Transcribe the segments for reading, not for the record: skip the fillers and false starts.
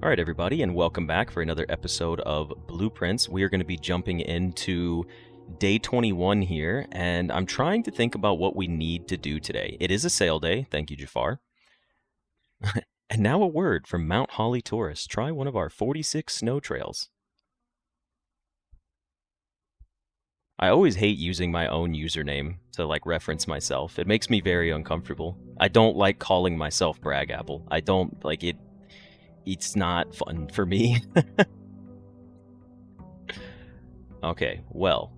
Alright everybody, and welcome back for another episode of Blueprints. We are going to be jumping into day 21 here, and I'm trying to think about what we need to do today. It is a sale day, thank you Jafar. And now a word from Mount Holly Tourist. Try one of our 46 snow trails. I always hate using my own username to reference myself. It makes me very uncomfortable. I don't like calling myself Bragapple. I don't like it. It's not fun for me. Okay, well.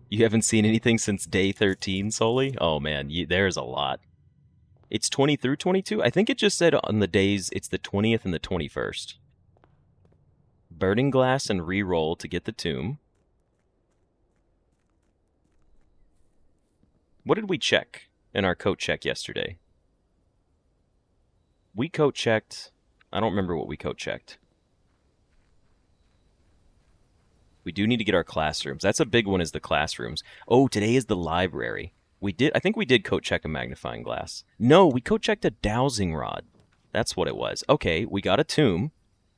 You haven't seen anything since day 13, Sully? Oh man, there's a lot. It's 20 through 22? I think it just said on the days it's the 20th and the 21st. Burning glass and re-roll to get the tomb. What did we check in our coat check yesterday? We coat checked... I don't remember what we coat checked. We do need to get our classrooms. That's a big one, is the classrooms. Oh, today is the library. I think we did coat check a magnifying glass. No, we coat checked a dowsing rod. That's what it was. Okay, we got a tomb,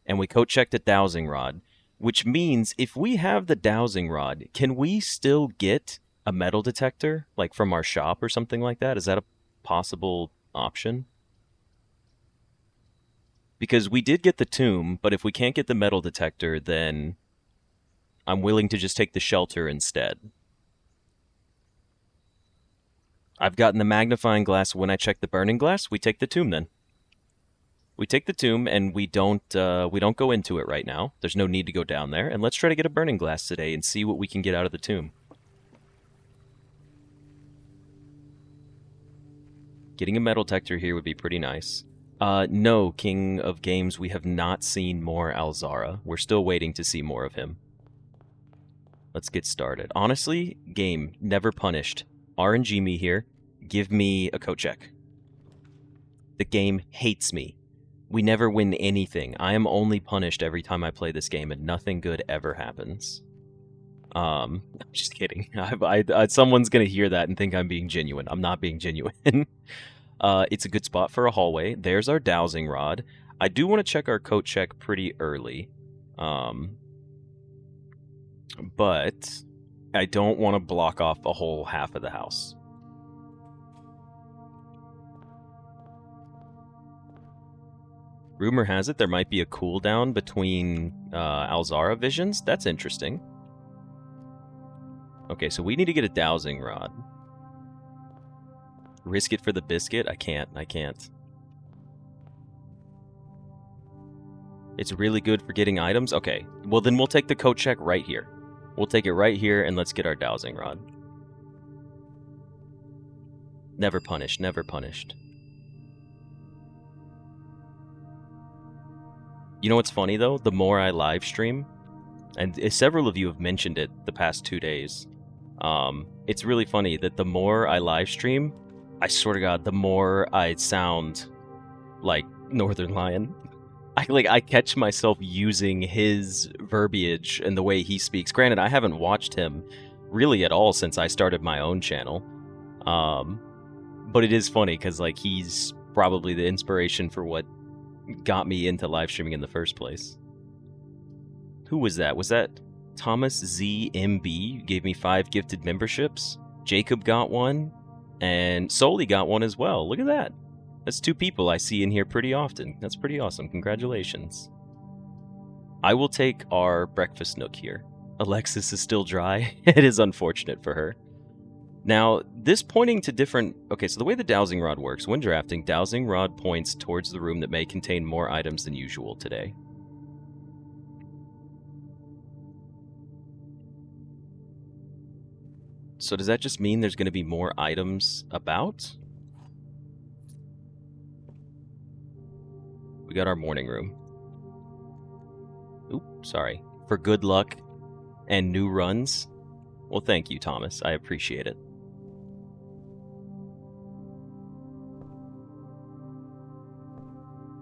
and we coat checked a dowsing rod, which means if we have the dowsing rod, can we still get a metal detector, like from our shop or something like that? Is that a possible option? Because we did get the tomb, but if we can't get the metal detector, then I'm willing to just take the shelter instead. I've gotten the magnifying glass. When I check the burning glass, we take the tomb then. We take the tomb and we don't go into it right now. There's no need to go down there. And let's try to get a burning glass today and see what we can get out of the tomb. Getting a metal detector here would be pretty nice. No, King of Games, we have not seen more Alzara. We're still waiting to see more of him. Let's get started. Honestly, game, never punished. RNG me here. Give me a coat check. The game hates me. We never win anything. I am only punished every time I play this game, and nothing good ever happens. I'm just kidding. Someone's gonna hear that and think I'm being genuine. I'm not being genuine. It's a good spot for a hallway. There's our dowsing rod. I do want to check our coat check pretty early. But I don't want to block off a whole half of the house. Rumor has it there might be a cooldown between Alzara visions. That's interesting. Okay, so we need to get a dowsing rod. Risk it for the biscuit? I can't. It's really good for getting items? Okay, well then we'll take the coat check right here. We'll take it right here and let's get our dowsing rod. Never punished, never punished. You know what's funny though? The more I live stream, and several of you have mentioned it the past 2 days, it's really funny that the more I live stream, I swear to God, the more I sound like Northern Lion. I catch myself using his verbiage and the way he speaks. Granted, I haven't watched him really at all since I started my own channel. But it is funny because he's probably the inspiration for what got me into live streaming in the first place. Who was that? Was that Thomas ZMB? Gave me 5 gifted memberships. Jacob got one. And Soli got one as well. Look at that. That's 2 people I see in here pretty often. That's pretty awesome. Congratulations. I will take our breakfast nook here. Alexis is still dry. It is unfortunate for her. Now, this pointing to different... Okay, so the way the dowsing rod works, when drafting, dowsing rod points towards the room that may contain more items than usual today. So does that just mean there's going to be more items about? We got our morning room. Oop, sorry. For good luck and new runs? Well, thank you, Thomas. I appreciate it.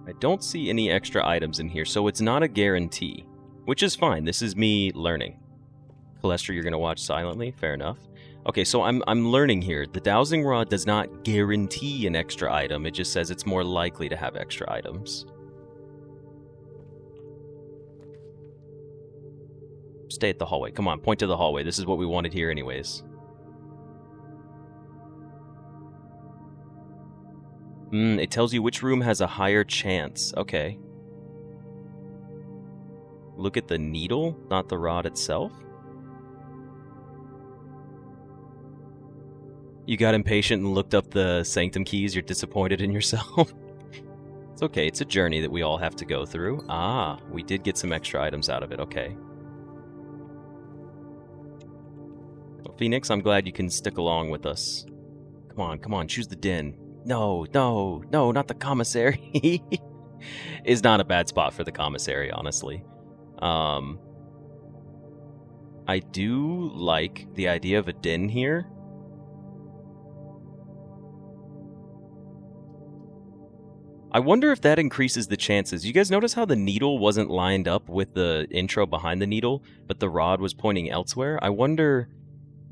I don't see any extra items in here, so it's not a guarantee, which is fine. This is me learning. Calestra, you're going to watch silently? Fair enough. Okay, so I'm learning here. The dowsing rod does not guarantee an extra item. It just says it's more likely to have extra items. Stay at the hallway. Come on, point to the hallway. This is what we wanted here anyways. It tells you which room has a higher chance. Okay. Look at the needle, not the rod itself. You got impatient and looked up the sanctum keys. You're disappointed in yourself. It's okay. It's a journey that we all have to go through. Ah, we did get some extra items out of it. Okay. Well, Phoenix, I'm glad you can stick along with us. Come on, choose the den. No, not the commissary. Is not a bad spot for the commissary, honestly. I do like the idea of a den here. I wonder if that increases the chances. You guys notice how the needle wasn't lined up with the intro behind the needle, but the rod was pointing elsewhere? I wonder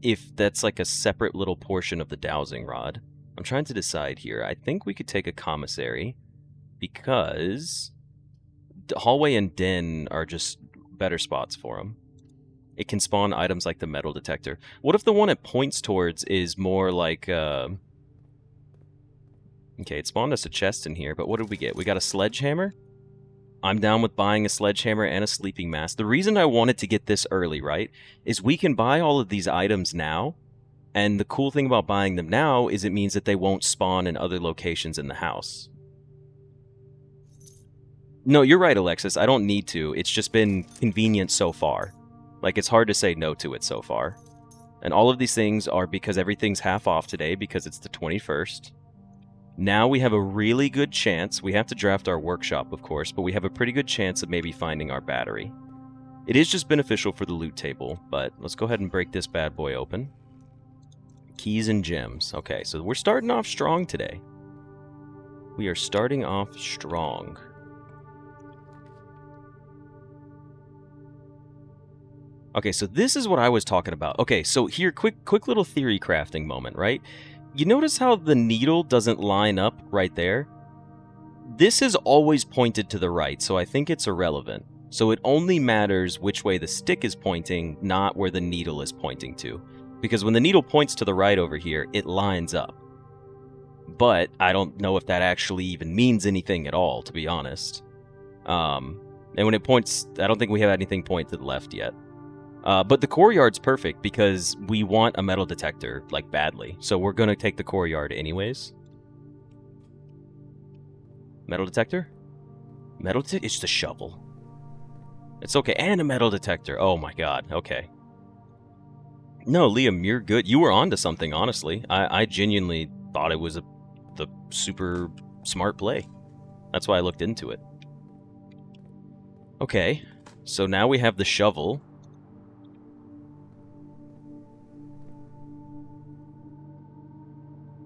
if that's like a separate little portion of the dowsing rod. I'm trying to decide here. I think we could take a commissary because the hallway and den are just better spots for them. It can spawn items like the metal detector. What if the one it points towards is more like... Okay, it spawned us a chest in here, but what did we get? We got a sledgehammer? I'm down with buying a sledgehammer and a sleeping mask. The reason I wanted to get this early, right, is we can buy all of these items now, and the cool thing about buying them now is it means that they won't spawn in other locations in the house. No, you're right, Alexis. I don't need to. It's just been convenient so far. Like, it's hard to say no to it so far. And all of these things are because everything's half off today because it's the 21st. Now we have a really good chance. We have to draft our workshop, of course, but we have a pretty good chance of maybe finding our battery. It is just beneficial for the loot table, but let's go ahead and break this bad boy open. Keys and gems. Okay, so we're starting off strong today. We are starting off strong. Okay, so this is what I was talking about. Okay, so here, quick little theory crafting moment, right? You notice how the needle doesn't line up right there? This is always pointed to the right, so I think it's irrelevant. So it only matters which way the stick is pointing, not where the needle is pointing to. Because when the needle points to the right over here, it lines up. But I don't know if that actually even means anything at all, to be honest. And when it points, I don't think we have anything point to the left yet. But the core yard's perfect because we want a metal detector, like, badly. So we're going to take the core yard anyways. Metal detector? It's the shovel. It's okay. And a metal detector. Oh my god. Okay. No, Liam, you're good. You were onto something, honestly. I genuinely thought it was the super smart play. That's why I looked into it. Okay. So now we have the shovel.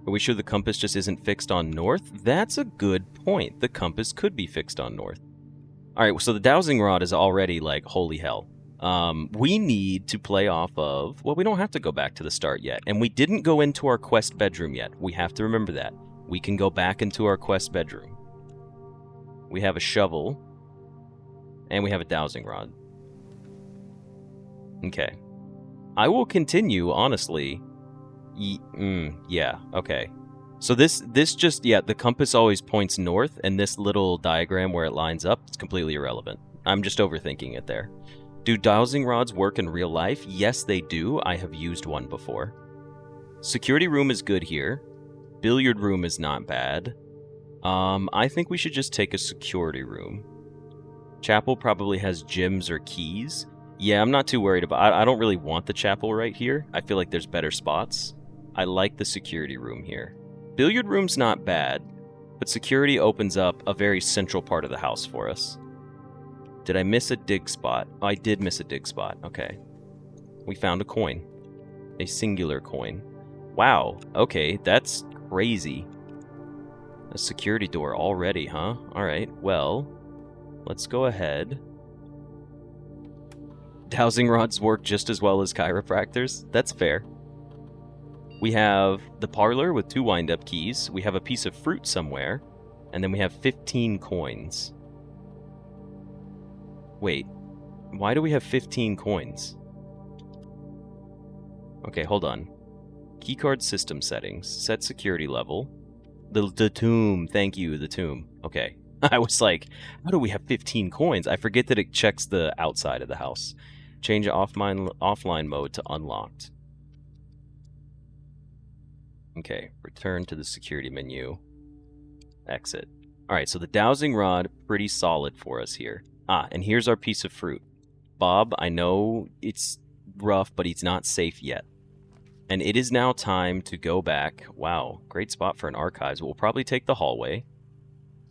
Are we sure the compass just isn't fixed on north? That's a good point. The compass could be fixed on north. Alright, so the dowsing rod is already like, holy hell. We need to play off of... Well, we don't have to go back to the start yet. And we didn't go into our quest bedroom yet. We have to remember that. We can go back into our quest bedroom. We have a shovel. And we have a dowsing rod. Okay. I will continue, honestly... yeah, okay. So this just, yeah, the compass always points north, and this little diagram where it lines up, it's completely irrelevant. I'm just overthinking it there. Do dowsing rods work in real life? Yes, they do. I have used one before. Security room is good here. Billiard room is not bad. I think we should just take a security room. Chapel probably has gems or keys. Yeah, I'm not too worried about... I don't really want the chapel right here. I feel like there's better spots. I like the security room here. Billiard room's not bad, but security opens up a very central part of the house for us. Did I miss a dig spot? Oh, I did miss a dig spot. Okay. We found a coin. A singular coin. Wow. Okay, that's crazy. A security door already, huh? Alright, well, let's go ahead. Dowsing rods work just as well as chiropractors? That's fair. We have the parlor with 2 wind-up keys. We have a piece of fruit somewhere. And then we have 15 coins. Wait. Why do we have 15 coins? Okay, hold on. Keycard system settings. Set security level. The tomb. Thank you, the tomb. Okay. I was like, how do we have 15 coins? I forget that it checks the outside of the house. Change offline mode to unlocked. Okay, return to the security menu. Exit. Alright, so the dowsing rod, pretty solid for us here. Ah, and here's our piece of fruit. Bob, I know it's rough, but he's not safe yet. And it is now time to go back. Wow, great spot for an archives. We'll probably take the hallway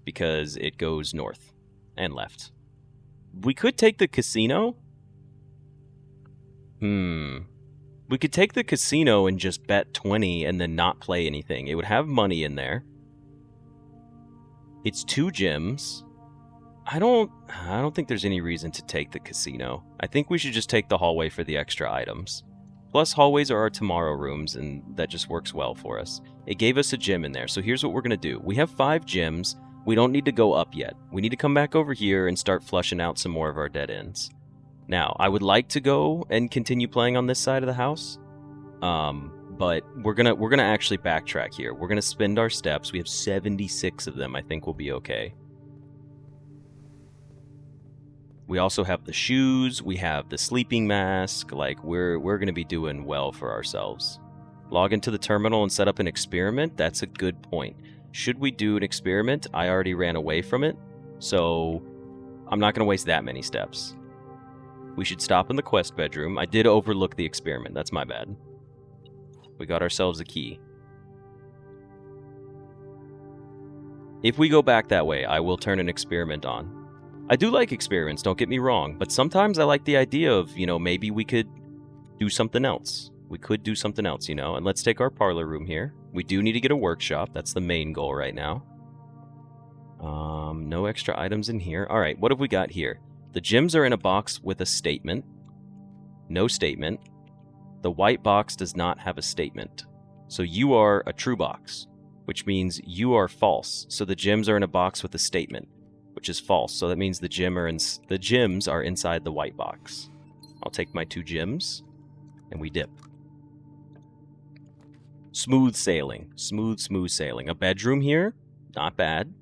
because it goes north and left. We could take the casino. We could take the casino and just bet 20 and then not play anything. It would have money in there. It's 2 gems. I don't think there's any reason to take the casino. I think we should just take the hallway for the extra items. Plus, hallways are our tomorrow rooms, and that just works well for us. It gave us a gem in there, so here's what we're going to do. We have 5 gems. We don't need to go up yet. We need to come back over here and start flushing out some more of our dead ends. Now, I would like to go and continue playing on this side of the house, but we're gonna actually backtrack here. We're gonna spend our steps. We have 76 of them. I think we'll be okay. We also have the shoes, we have the sleeping mask, like we're going to be doing well for ourselves. Log into the terminal and set up an experiment, that's a good point. Should we do an experiment? I already ran away from it, so I'm not going to waste that many steps. We should stop in the quest bedroom. I did overlook the experiment, that's my bad. We got ourselves a key. If we go back that way, I will turn an experiment on. I do like experiments, don't get me wrong, but sometimes I like the idea of, maybe we could do something else. We could do something else, and let's take our parlor room here. We do need to get a workshop, that's the main goal right now. No extra items in here. Alright, what have we got here? The gems are in a box with a statement. No statement. The white box does not have a statement. So you are a true box, which means you are false. So the gems are in a box with a statement, which is false. So that means the gems are inside the white box. I'll take my 2 gems, and we dip. Smooth sailing. Smooth sailing. A bedroom here? Not bad.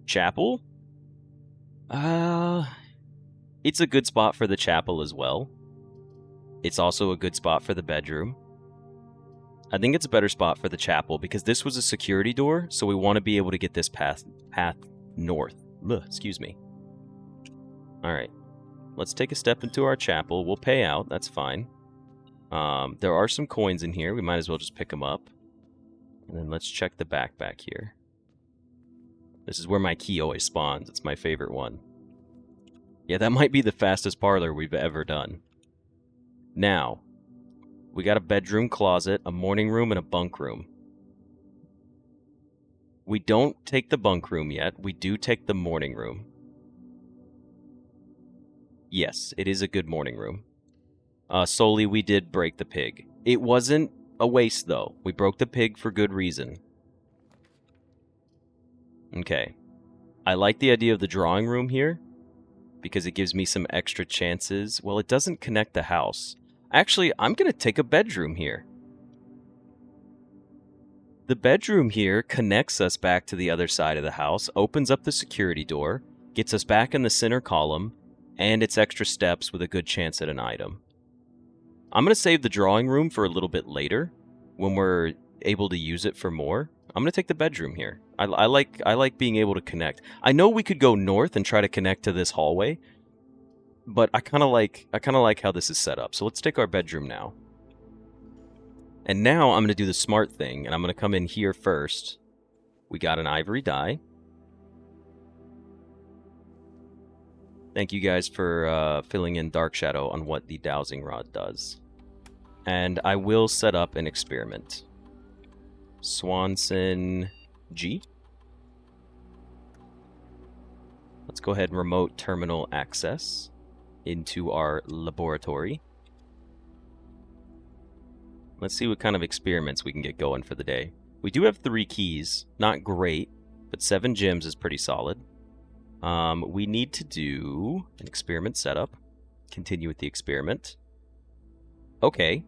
Chapel? It's a good spot for the chapel as well. It's also a good spot for the bedroom. I think it's a better spot for the chapel because this was a security door, so we want to be able to get this path north. Excuse me. Alright. Let's take a step into our chapel. We'll pay out. That's fine. There are some coins in here. We might as well just pick them up. And then let's check the backpack here. This is where my key always spawns. It's my favorite one. Yeah, that might be the fastest parlor we've ever done. Now, we got a bedroom closet, a morning room, and a bunk room. We don't take the bunk room yet. We do take the morning room. Yes, it is a good morning room. Solely, we did break the pig. It wasn't a waste, though. We broke the pig for good reason. Okay. I like the idea of the drawing room here, because it gives me some extra chances. Well, it doesn't connect the house. Actually, I'm going to take a bedroom here. The bedroom here connects us back to the other side of the house, opens up the security door, gets us back in the center column, and it's extra steps with a good chance at an item. I'm going to save the drawing room for a little bit later, when we're able to use it for more. I'm going to take the bedroom here. I like being able to connect. I know we could go north and try to connect to this hallway, but I kind of like how this is set up. So let's take our bedroom now. And now I'm going to do the smart thing, and I'm going to come in here first. We got an ivory die. Thank you guys for filling in Dark Shadow on what the dowsing rod does. And I will set up an experiment. Swanson G. Let's go ahead and remote terminal access into our laboratory. Let's see what kind of experiments we can get going for the day. We do have 3 keys. Not great, but 7 gems is pretty solid. We need to do an experiment setup. Continue with the experiment. Okay.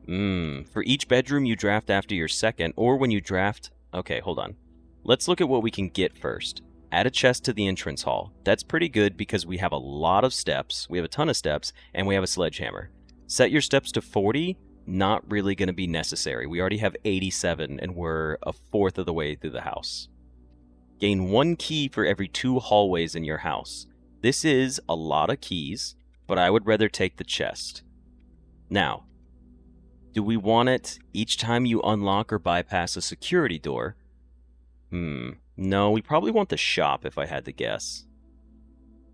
For each bedroom you draft after your second, or when you draft... Okay, hold on. Let's look at what we can get first. Add a chest to the entrance hall. That's pretty good because we have a lot of steps. We have a ton of steps, and we have a sledgehammer. Set your steps to 40. Not really going to be necessary. We already have 87, and we're a fourth of the way through the house. Gain 1 key for every 2 hallways in your house. This is a lot of keys, but I would rather take the chest. Now, do we want it each time you unlock or bypass a security door? No, we probably want the shop if I had to guess.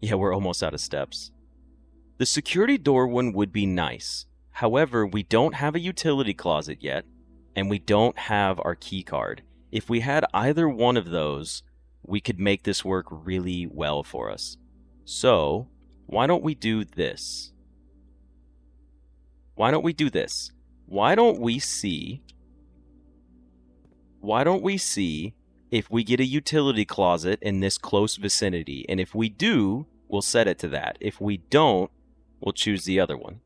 Yeah, we're almost out of steps. The security door one would be nice. However, we don't have a utility closet yet, and we don't have our key card. If we had either one of those, we could make this work really well for us. So, why don't we do this? Why don't we do this? Why don't we see if we get a utility closet in this close vicinity? And if we do, we'll set it to that. If we don't, we'll choose the other one.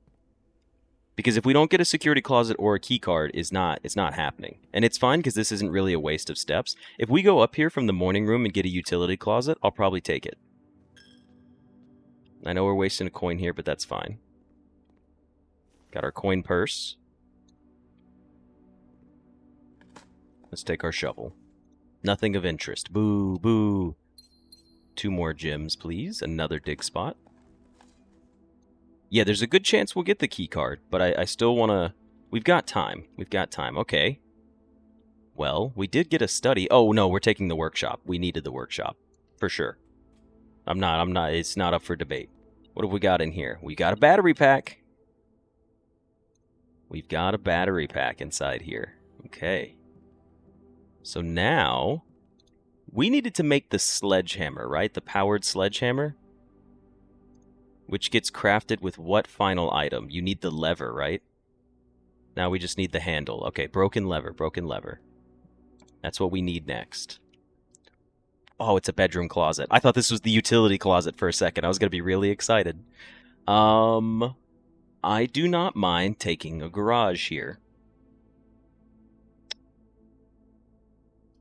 Because if we don't get a security closet or a key card, it's not happening. And it's fine because this isn't really a waste of steps. If we go up here from the morning room and get a utility closet, I'll probably take it. I know we're wasting a coin here, but that's fine. Got our coin purse. Let's take our shovel. Nothing of interest. Boo, boo. 2 more gems, please. Another dig spot. Yeah, there's a good chance we'll get the key card, but I still want to... We've got time. We've got time. Okay. Well, we did get a study. Oh, no, we're taking the workshop. We needed the workshop. For sure. I'm not. It's not up for debate. What have we got in here? We got a battery pack. We've got a battery pack inside here. Okay. So now, we needed to make the sledgehammer, right? The powered sledgehammer. Which gets crafted with what final item? You need the lever, right? Now we just need the handle. Okay, broken lever, broken lever. That's what we need next. Oh, it's a bedroom closet. I thought this was the utility closet for a second. I was going to be really excited. I do not mind taking a garage here.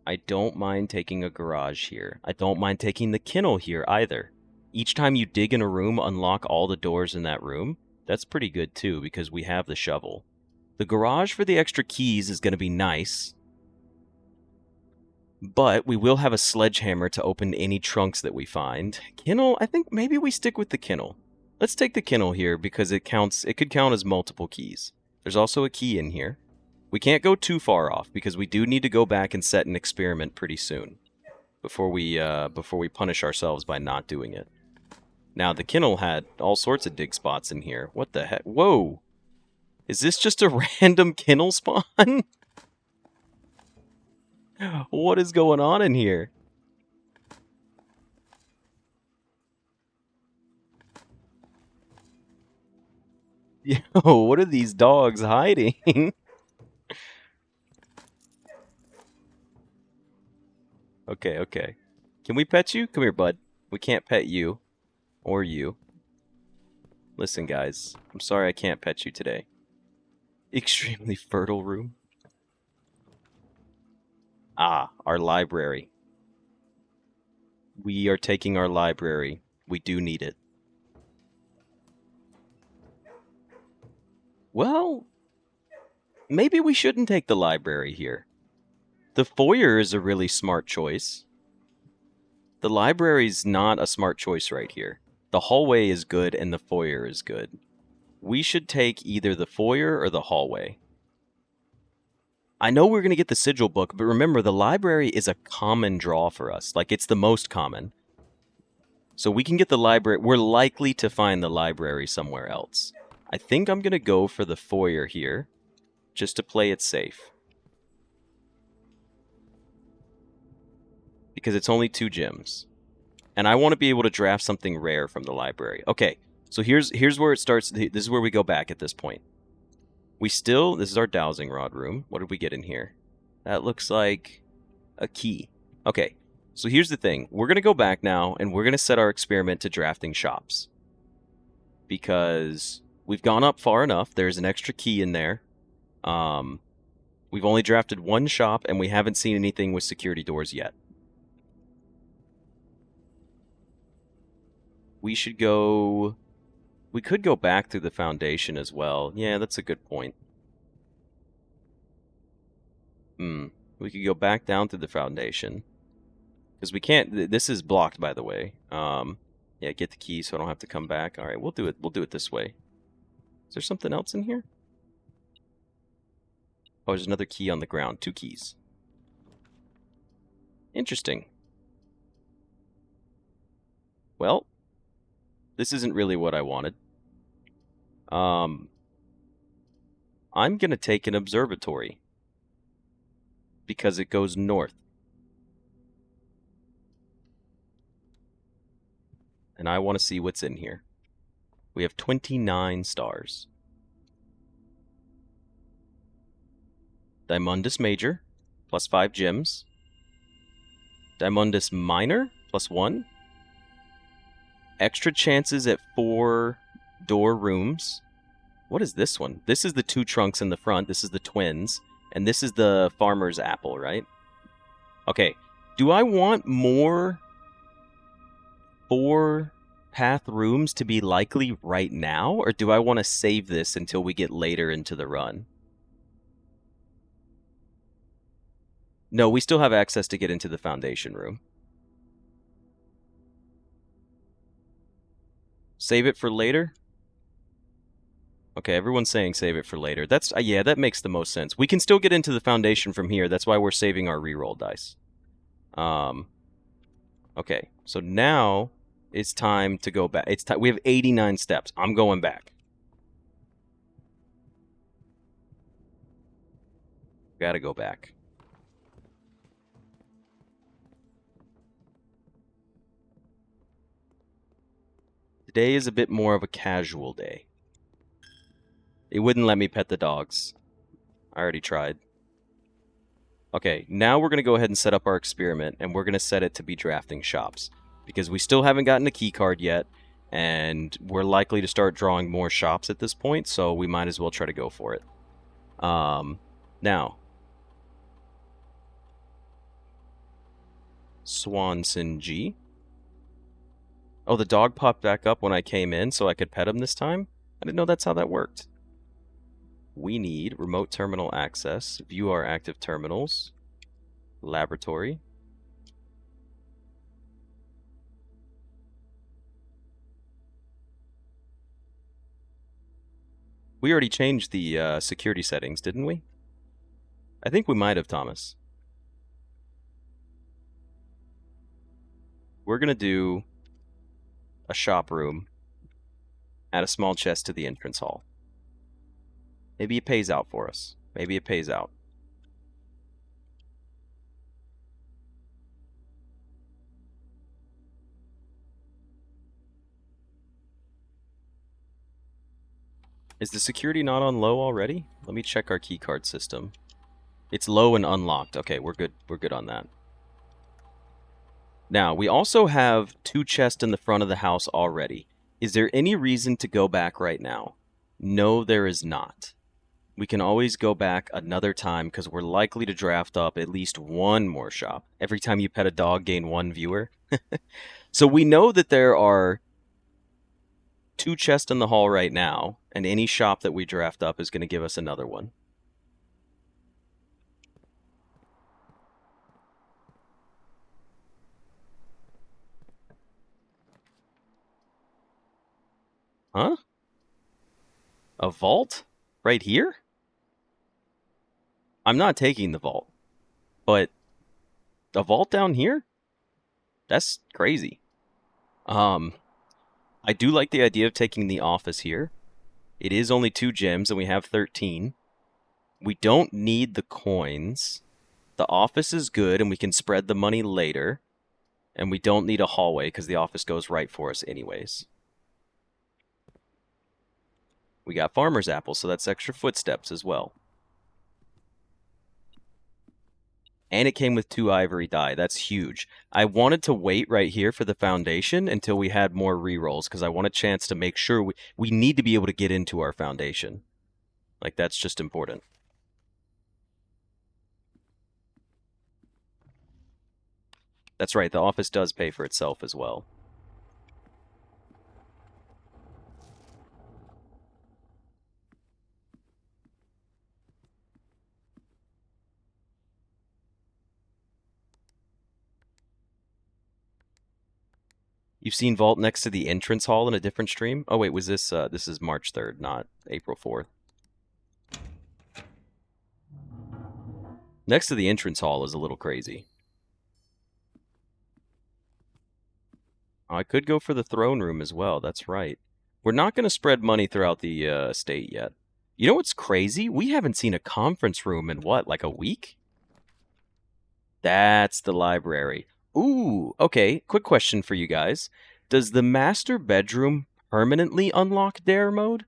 I don't mind taking a garage here. I don't mind taking the kennel here either. Each time you dig in a room, unlock all the doors in that room. That's pretty good too, because we have the shovel. The garage for the extra keys is going to be nice. But we will have a sledgehammer to open any trunks that we find. Kennel, I think maybe we stick with the kennel. Let's take the kennel here because it could count as multiple keys. There's also a key in here. We can't go too far off because we do need to go back and set an experiment pretty soon. Before we punish ourselves by not doing it. Now, the kennel had all sorts of dig spots in here. What the heck? Whoa! Is this just a random kennel spawn? What is going on in here? Yo, what are these dogs hiding? Okay, okay. Can we pet you? Come here, bud. We can't pet you. Or you. Listen, guys. I'm sorry I can't pet you today. Extremely fertile room. Ah, our library. We are taking our library. We do need it. Well, maybe we shouldn't take the library here. The foyer is a really smart choice. The library's not a smart choice right here. The hallway is good and the foyer is good. We should take either the foyer or the hallway. I know we're going to get the sigil book, but remember, the library is a common draw for us. Like, it's the most common. So we can get the library. We're likely to find the library somewhere else. I think I'm going to go for the foyer here, just to play it safe. Because it's only 2 gems. And I want to be able to draft something rare from the library. Okay, so here's where it starts. This is where we go back at this point. This is our dowsing rod room. What did we get in here? That looks like a key. Okay, so here's the thing. We're going to go back now, and we're going to set our experiment to drafting shops. because we've gone up far enough. There's an extra key in there. We've only drafted one shop, and we haven't seen anything with security doors yet. We should go... We could go back through the foundation as well. Yeah, that's a good point. We could go back down through the foundation. Because we can't... This is blocked, by the way. Yeah, get the key so I don't have to come back. Alright, we'll do it this way. Is there something else in here? Oh, there's another key on the ground. 2 keys. Interesting. Well, this isn't really what I wanted. I'm going to take an observatory. Because it goes north. And I want to see what's in here. We have 29 stars. Diamondus Major, plus 5 gems. Diamondus Minor, plus 1. Extra chances at 4 door rooms. What is this one? This is the 2 trunks in the front. This is the twins. And this is the farmer's apple, right? Okay. Do I want more 4-path rooms to be likely right now? Or do I want to save this until we get later into the run? No, we still have access to get into the foundation room. Save it for later? Okay, everyone's saying save it for later. That's yeah, that makes the most sense. We can still get into the foundation from here. That's why we're saving our reroll dice. Okay, so now it's time to go back. We have 89 steps. I'm going back. Gotta go back. Today is a bit more of a casual day. It wouldn't let me pet the dogs. I already tried. Okay, now we're going to go ahead and set up our experiment, and we're going to set it to be drafting shops. Because we still haven't gotten a key card yet, and we're likely to start drawing more shops at this point, so we might as well try to go for it. Now. Swanson G. Oh, the dog popped back up when I came in so I could pet him this time? I didn't know that's how that worked. We need remote terminal access, view our active terminals, laboratory. We already changed the security settings, didn't we? I think we might have, Thomas. We're going to do a shop room, add a small chest to the entrance hall. Maybe it pays out for us. Maybe it pays out. Is the security not on low already? Let me check our keycard system. It's low and unlocked. Okay, we're good. We're good on that. Now, we also have 2 chests in the front of the house already. Is there any reason to go back right now? No, there is not. We can always go back another time because we're likely to draft up at least 1 more shop. Every time you pet a dog, gain 1 viewer. So we know that there are 2 chests in the hall right now, and any shop that we draft up is going to give us another one. Huh? A vault? Right here? I'm not taking the vault. But a vault down here? That's crazy. I do like the idea of taking the office here. It is only 2 gems and we have 13. We don't need the coins. The office is good and we can spread the money later. And we don't need a hallway because the office goes right for us anyways. We got farmer's apple, so that's extra footsteps as well. And it came with 2 ivory die. That's huge. I wanted to wait right here for the foundation until we had more rerolls, because I want a chance to make sure we need to be able to get into our foundation. Like, that's just important. That's right, the office does pay for itself as well. You've seen Vault next to the entrance hall in a different stream? Oh wait, was this, this is March 3rd, not April 4th. Next to the entrance hall is a little crazy. Oh, I could go for the throne room as well, that's right. We're not going to spread money throughout the estate yet. You know what's crazy? We haven't seen a conference room in what, like a week? That's the library. Ooh, okay. Quick question for you guys. Does the master bedroom permanently unlock dare mode?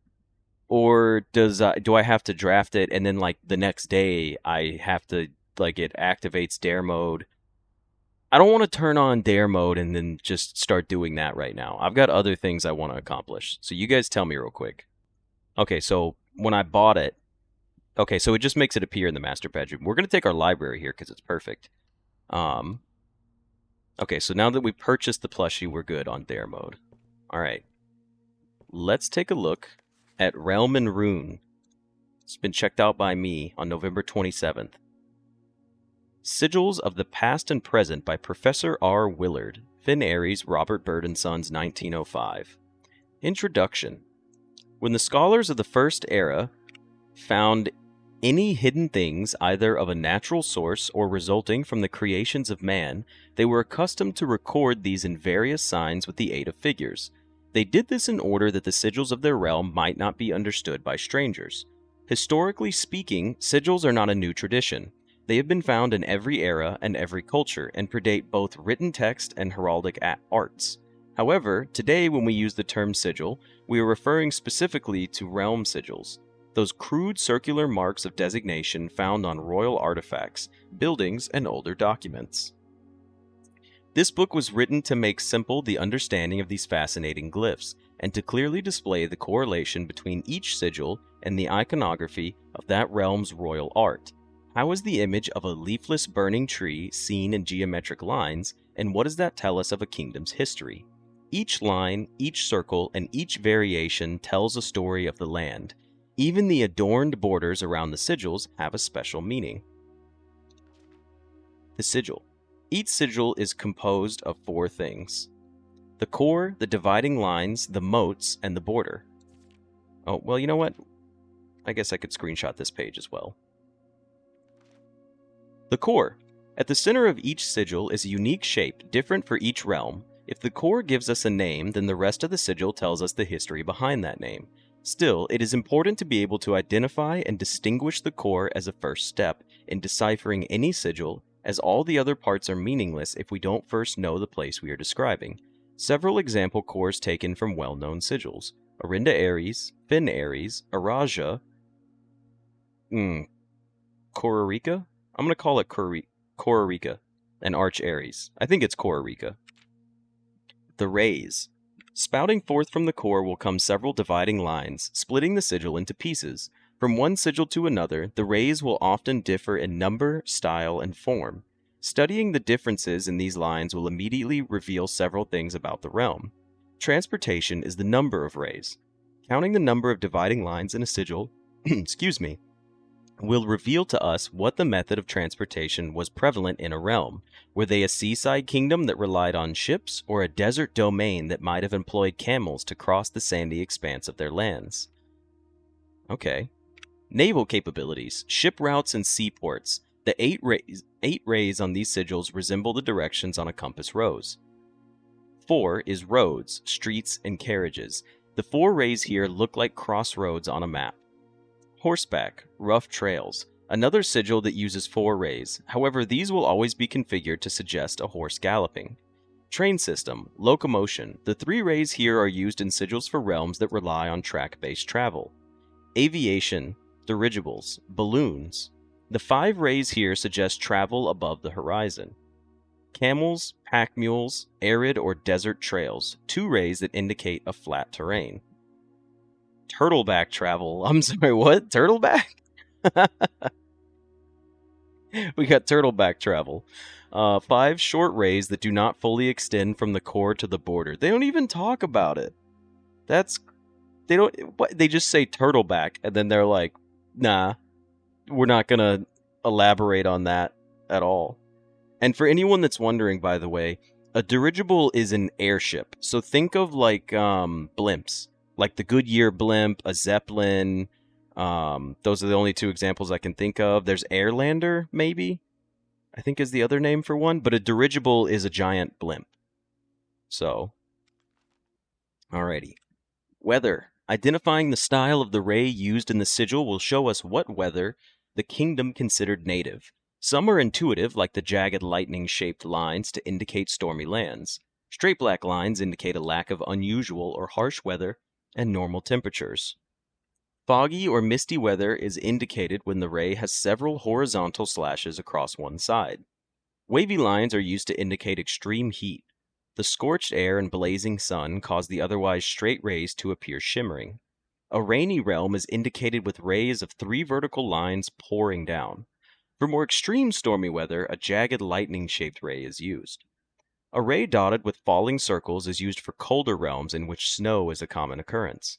Or do I have to draft it and then like the next day I have to like it activates dare mode? I don't want to turn on dare mode and then just start doing that right now. I've got other things I want to accomplish. So you guys tell me real quick. Okay, so when I bought it, okay, so it just makes it appear in the master bedroom. We're going to take our library here because it's perfect. Okay, so now that we purchased the plushie, we're good on dare mode. All right. Let's take a look at Realm and Rune. It's been checked out by me on November 27th. Sigils of the Past and Present by Professor R. Willard, Finn Aries, Robert Bird & Sons, 1905. Introduction. When the scholars of the First Era found any hidden things either of a natural source or resulting from the creations of man, they were accustomed to record these in various signs with the aid of figures. They did this in order that the sigils of their realm might not be understood by strangers. Historically speaking, sigils are not a new tradition. They have been found in every era and every culture, and predate both written text and heraldic arts. However, today when we use the term sigil, we are referring specifically to realm sigils, those crude circular marks of designation found on royal artifacts, buildings, and older documents. This book was written to make simple the understanding of these fascinating glyphs, and to clearly display the correlation between each sigil and the iconography of that realm's royal art. How is the image of a leafless burning tree seen in geometric lines, and what does that tell us of a kingdom's history? Each line, each circle, and each variation tells a story of the land. Even the adorned borders around the sigils have a special meaning. The sigil. Each sigil is composed of 4 things: the core, the dividing lines, the moats, and the border. Oh, well, you know what? I guess I could screenshot this page as well. The core. At the center of each sigil is a unique shape, different for each realm. If the core gives us a name, then the rest of the sigil tells us the history behind that name. Still, it is important to be able to identify and distinguish the core as a first step in deciphering any sigil, as all the other parts are meaningless if we don't first know the place we are describing. Several example cores taken from well-known sigils: Arinda Aries, Finn Aries, Araja, Kororika? I'm going to call it Kororika, and Arch Aries. I think it's Kororika. The rays. Spouting forth from the core will come several dividing lines, splitting the sigil into pieces. From one sigil to another, the rays will often differ in number, style, and form. Studying the differences in these lines will immediately reveal several things about the realm. Transportation is the number of rays. Counting the number of dividing lines in a sigil, will reveal to us what the method of transportation was prevalent in a realm. Were they a seaside kingdom that relied on ships, or a desert domain that might have employed camels to cross the sandy expanse of their lands? Okay. Naval capabilities, ship routes, and seaports. The 8 rays on these sigils resemble the directions on a compass rose. 4 is roads, streets, and carriages. The 4 rays here look like crossroads on a map. Horseback, rough trails. Another sigil that uses 4 rays, however these will always be configured to suggest a horse galloping. Train system, locomotion. The 3 rays here are used in sigils for realms that rely on track-based travel. Aviation, dirigibles, balloons. The 5 rays here suggest travel above the horizon. Camels, pack mules, arid or desert trails, 2 rays that indicate a flat terrain. Turtleback travel. I'm sorry, what? Turtleback? We got turtleback travel. 5 short rays that do not fully extend from the core to the border. They don't even talk about it. They just say turtleback, and then they're like, nah, we're not gonna elaborate on that at all. And for anyone that's wondering, by the way, a dirigible is an airship. So think of like blimps, like the Goodyear blimp, a Zeppelin. Those are the only 2 examples I can think of. There's Airlander, maybe, I think is the other name for one. But a dirigible is a giant blimp. So, alrighty. Weather. Identifying the style of the ray used in the sigil will show us what weather the kingdom considered native. Some are intuitive, like the jagged lightning-shaped lines to indicate stormy lands. Straight black lines indicate a lack of unusual or harsh weather and normal temperatures. Foggy or misty weather is indicated when the ray has several horizontal slashes across one side. Wavy lines are used to indicate extreme heat. The scorched air and blazing sun cause the otherwise straight rays to appear shimmering. A rainy realm is indicated with rays of 3 vertical lines pouring down. For more extreme stormy weather, a jagged lightning-shaped ray is used. A ray dotted with falling circles is used for colder realms in which snow is a common occurrence.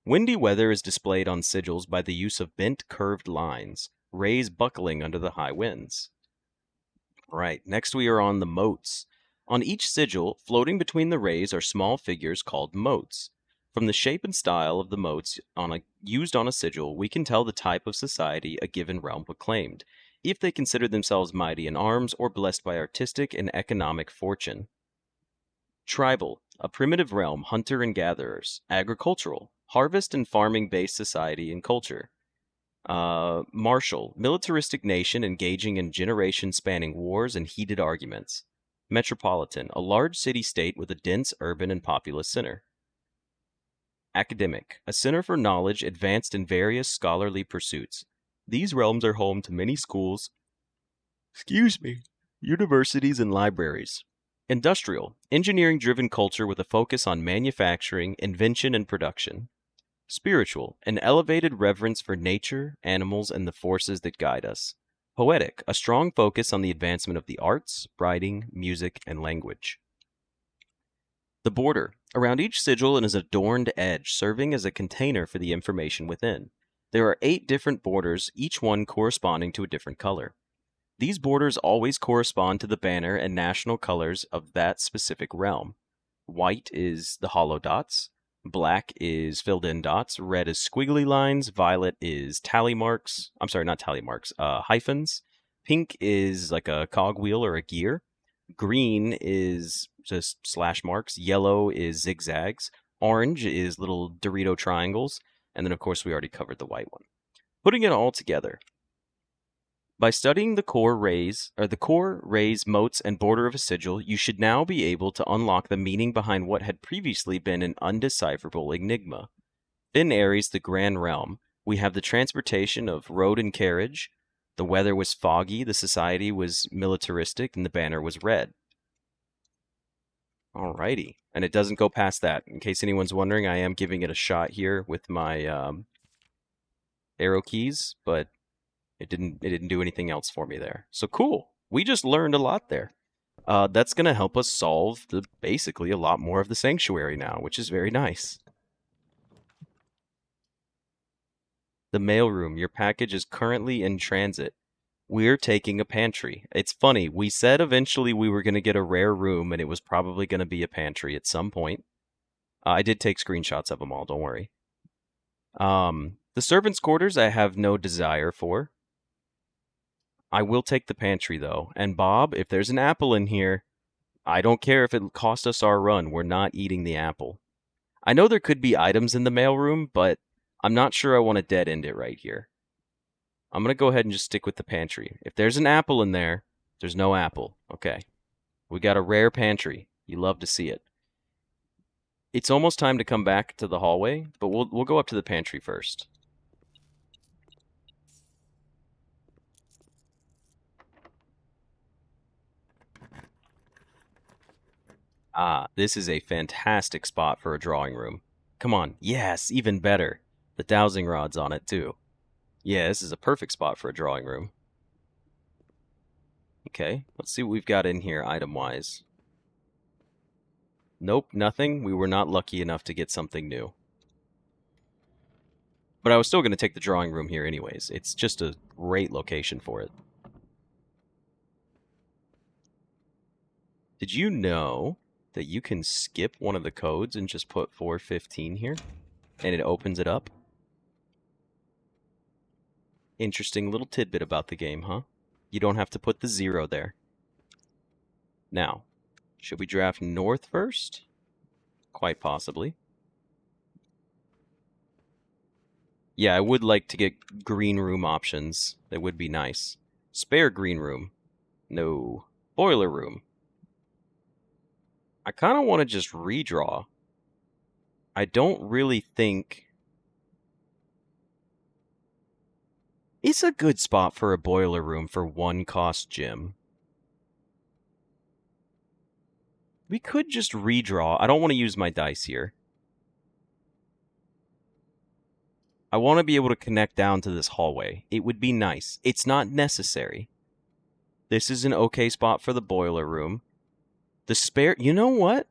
Windy weather is displayed on sigils by the use of bent curved lines, rays buckling under the high winds. Right, next we are on the motes. On each sigil, floating between the rays are small figures called motes. From the shape and style of the motes used on a sigil, we can tell the type of society a given realm proclaimed, if they consider themselves mighty in arms or blessed by artistic and economic fortune. Tribal, a primitive realm, hunter and gatherers. Agricultural, harvest and farming-based society and culture. Martial, militaristic nation engaging in generation-spanning wars and heated arguments. Metropolitan, a large city-state with a dense urban and populous center. Academic, a center for knowledge advanced in various scholarly pursuits. These realms are home to many schools, universities and libraries. Industrial, engineering-driven culture with a focus on manufacturing, invention, and production. Spiritual, an elevated reverence for nature, animals, and the forces that guide us. Poetic, a strong focus on the advancement of the arts, writing, music, and language. The border. Around each sigil is an adorned edge, serving as a container for the information within. There are 8 different borders, each one corresponding to a different color. These borders always correspond to the banner and national colors of that specific realm. White is the hollow dots. Black is filled in dots. Red is squiggly lines. Violet is tally marks. I'm sorry, not tally marks, hyphens. Pink is like a cogwheel or a gear. Green is just slash marks. Yellow is zigzags. Orange is little Dorito triangles. And then, of course, we already covered the white one. Putting it all together. By studying the core rays, motes, and border of a sigil, you should now be able to unlock the meaning behind what had previously been an undecipherable enigma. In Aries, the Grand Realm, we have the transportation of road and carriage. The weather was foggy, the society was militaristic, and the banner was red. Alrighty, and it doesn't go past that. In case anyone's wondering, I am giving it a shot here with my arrow keys, but it didn't do anything else for me there. So cool. We just learned a lot there. That's going to help us solve basically a lot more of the sanctuary now, which is very nice. The mailroom. Your package is currently in transit. We're taking a pantry. It's funny. We said eventually we were going to get a rare room, and it was probably going to be a pantry at some point. I did take screenshots of them all. Don't worry. The servants' quarters I have no desire for. I will take the pantry, though. And Bob, if there's an apple in here, I don't care if it cost us our run. We're not eating the apple. I know there could be items in the mailroom, but I'm not sure I want to dead end it right here. I'm going to go ahead and just stick with the pantry. If there's an apple in there, there's no apple. Okay. We got a rare pantry. You love to see it. It's almost time to come back to the hallway, but we'll go up to the pantry first. Ah, this is a fantastic spot for a drawing room. Come on. Yes, even better. The dowsing rod's on it, too. Yeah, this is a perfect spot for a drawing room. Okay, let's see what we've got in here item-wise. Nope, nothing. We were not lucky enough to get something new. But I was still going to take the drawing room here anyways. It's just a great location for it. Did you know that you can skip one of the codes and just put 415 here? And it opens it up? Interesting little tidbit about the game, huh? You don't have to put the 0 there. Now, should we draft north first? Quite possibly. Yeah, I would like to get green room options. That would be nice. Spare green room. No. Boiler room. I kind of want to just redraw. I don't really think... It's a good spot for a boiler room for 1-cost gym. We could just redraw. I don't want to use my dice here. I want to be able to connect down to this hallway. It would be nice. It's not necessary. This is an okay spot for the boiler room. The spare... You know what?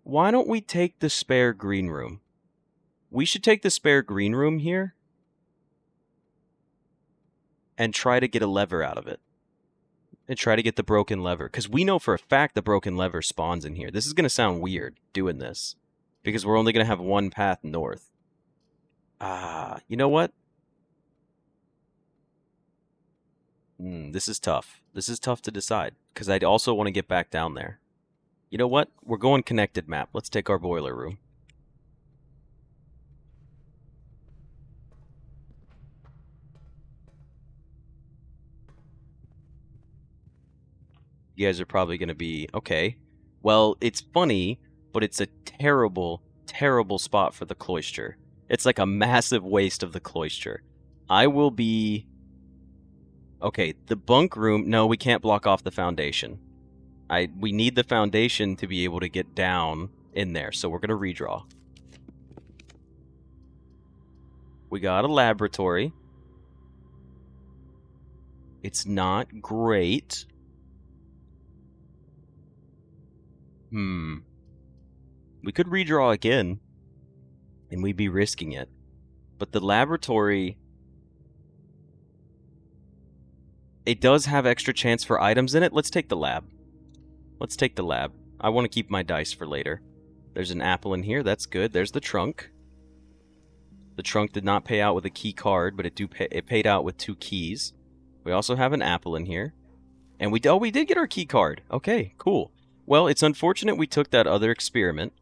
Why don't we take the spare green room? We should take the spare green room here and try to get a lever out of it. And try to get the broken lever. Because we know for a fact the broken lever spawns in here. This is going to sound weird doing this. Because we're only going to have one path north. You know what? This is tough. This is tough to decide. Because I'd also want to get back down there. You know what? We're going connected map. Let's take our boiler room. You guys are probably going to be, okay. Well, it's funny, but it's a terrible, terrible spot for the cloister. It's like a massive waste of the cloister. I will be... Okay, the bunk room... No, we can't block off the foundation. We need the foundation to be able to get down in there, so we're going to redraw. We got a laboratory. It's not great. We could redraw again, and we'd be risking it. But the laboratory... It does have extra chance for items in it. Let's take the lab. Let's take the lab. I want to keep my dice for later. There's an apple in here. That's good. There's the trunk. The trunk did not pay out with a key card, but it paid out with 2 keys. We also have an apple in here. And we did get our key card. Okay, cool. Well, it's unfortunate we took that other experiment.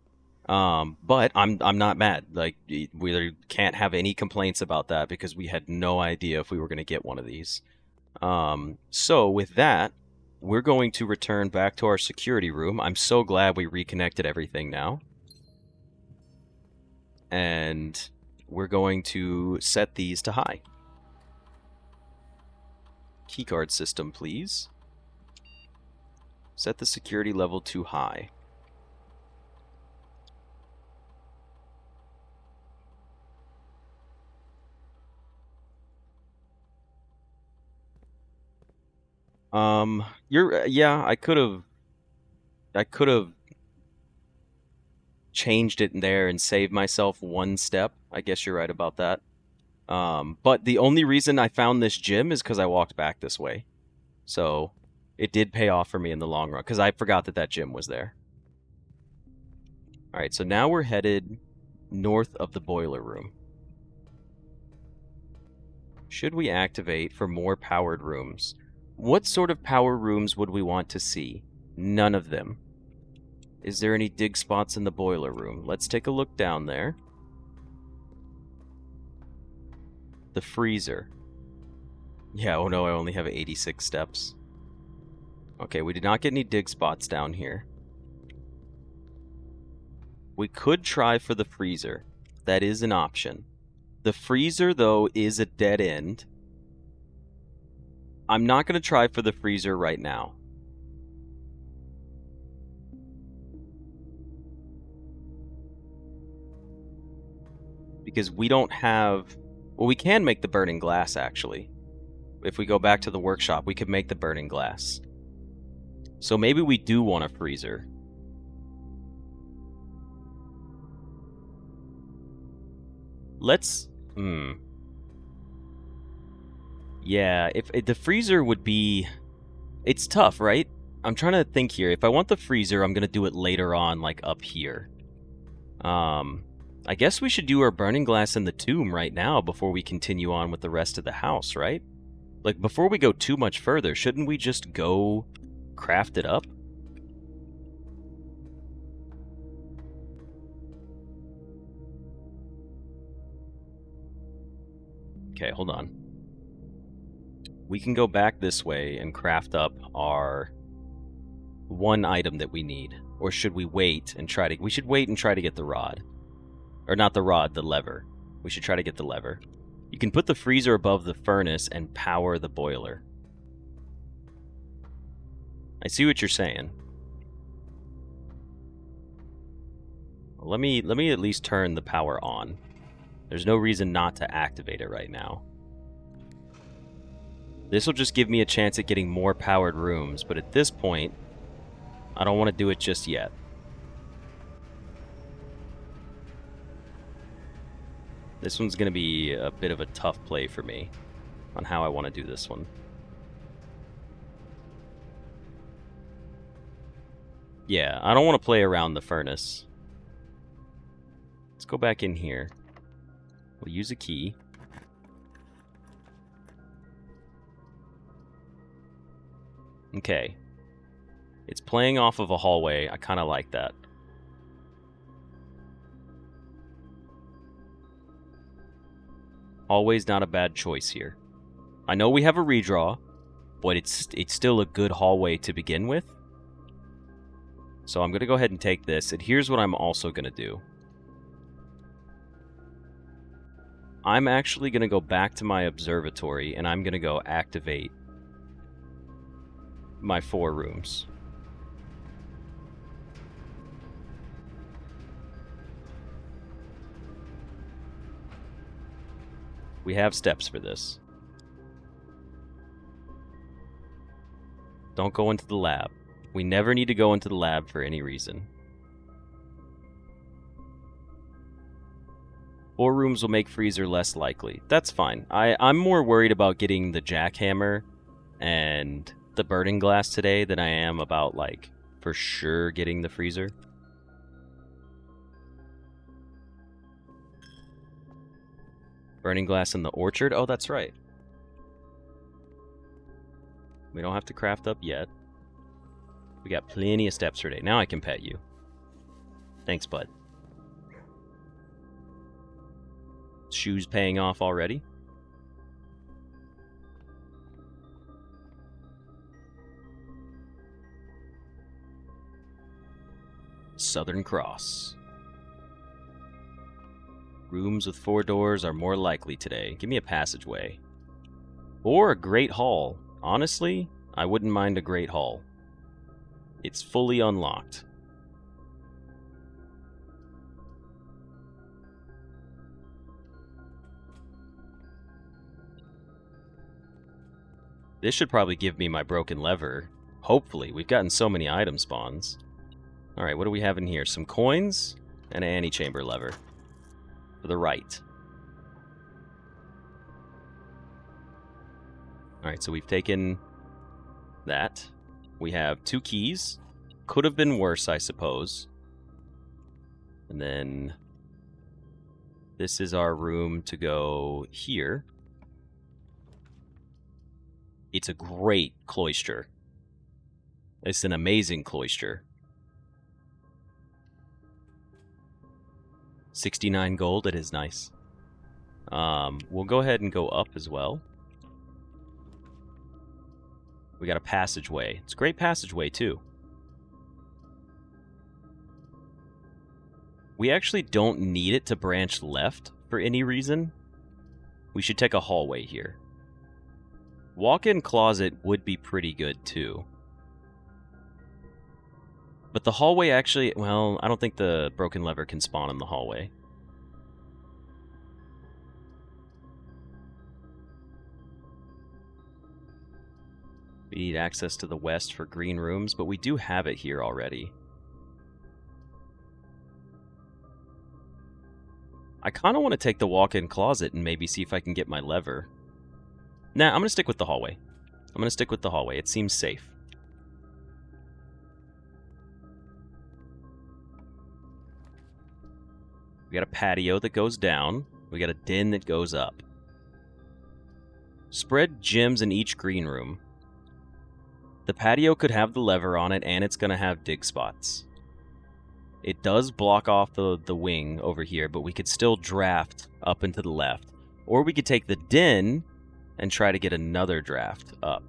But I'm not mad. Like, we can't have any complaints about that because we had no idea if we were going to get one of these. So with that, we're going to return back to our security room. I'm so glad we reconnected everything now. And we're going to set these to high. Keycard system, please. Set the security level to high. Yeah, I could have changed it in there and saved myself 1 step. I guess you're right about that. But the only reason I found this gym is because I walked back this way. So it did pay off for me in the long run, because I forgot that gym was there. Alright, so now we're headed north of the boiler room. Should we activate for more powered rooms? What sort of power rooms would we want to see? None of them. Is there any dig spots in the boiler room? Let's take a look down there. The freezer. Yeah, oh no, I only have 86 steps. Okay, we did not get any dig spots down here. We could try for the freezer. That is an option. The freezer, though, is a dead end. I'm not going to try for the freezer right now. because we don't have... Well, we can make the burning glass, actually. If we go back to the workshop, we could make the burning glass. So maybe we do want a freezer. Let's... Yeah, if the freezer would be... It's tough, right? I'm trying to think here. If I want the freezer, I'm going to do it later on, like up here. I guess we should do our burning glass in the tomb right now before we continue on with the rest of the house, right? Like, before we go too much further, shouldn't we just go craft it up? Okay, hold on. We can go back this way and craft up our one item that we need. Or should we wait and try to... We should wait and try to get the rod. Or not the rod, the lever. We should try to get the lever. You can put the freezer above the furnace and power the boiler. I see what you're saying. Well, let me at least turn the power on. There's no reason not to activate it right now. This will just give me a chance at getting more powered rooms, but at this point, I don't want to do it just yet. This one's going to be a bit of a tough play for me on how I want to do this one. Yeah, I don't want to play around the furnace. Let's go back in here. We'll use a key. Okay. It's playing off of a hallway. I kind of like that. Always not a bad choice here. I know we have a redraw, but it's still a good hallway to begin with. So I'm going to go ahead and take this, and here's what I'm also going to do. I'm actually going to go back to my observatory, and I'm going to go activate my 4 rooms. We have steps for this. Don't go into the lab. We never need to go into the lab for any reason. 4 rooms will make freezer less likely. That's fine. I'm more worried about getting the jackhammer and the burning glass today than I am about, like, for sure getting the freezer. Burning glass in the orchard? Oh, that's right. We don't have to craft up yet. We got plenty of steps for today. Now I can pet you. Thanks, bud. Shoes paying off already. Southern Cross. Rooms with 4 doors are more likely today. Give me a passageway. Or a great hall. Honestly, I wouldn't mind a great hall. It's fully unlocked. This should probably give me my broken lever. Hopefully. We've gotten so many item spawns. Alright, what do we have in here? Some coins and an antechamber lever. For the right. Alright, so we've taken that. We have 2 keys. Could have been worse, I suppose. And then this is our room to go here. It's a great cloister. It's an amazing cloister. 69 gold, it is nice. We'll go ahead and go up as well. We got a passageway. It's a great passageway, too. We actually don't need it to branch left for any reason. We should take a hallway here. Walk-in closet would be pretty good, too. But the hallway actually... Well, I don't think the broken lever can spawn in the hallway. We need access to the west for green rooms, but we do have it here already. I kind of want to take the walk-in closet and maybe see if I can get my lever. Nah, I'm going to stick with the hallway. It seems safe. We got a patio that goes down. We got a den that goes up. Spread gems in each green room. The patio could have the lever on it, and it's going to have dig spots. It does block off the wing over here, but we could still draft up and to the left. Or we could take the den and try to get another draft up.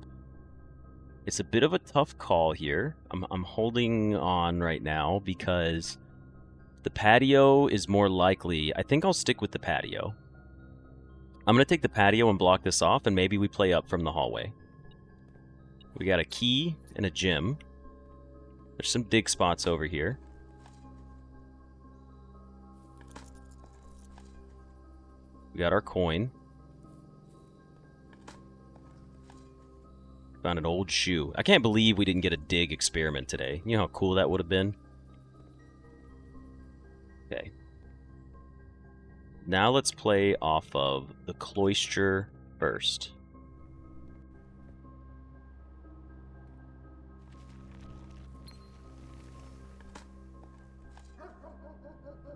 It's a bit of a tough call here. I'm holding on right now because the patio is more likely. I think I'll stick with the patio. I'm going to take the patio and block this off, and maybe we play up from the hallway. We got a key and a gem. There's some dig spots over here. We got our coin. Found an old shoe. I can't believe we didn't get a dig experiment today. You know how cool that would have been? Okay. Now let's play off of the cloister first.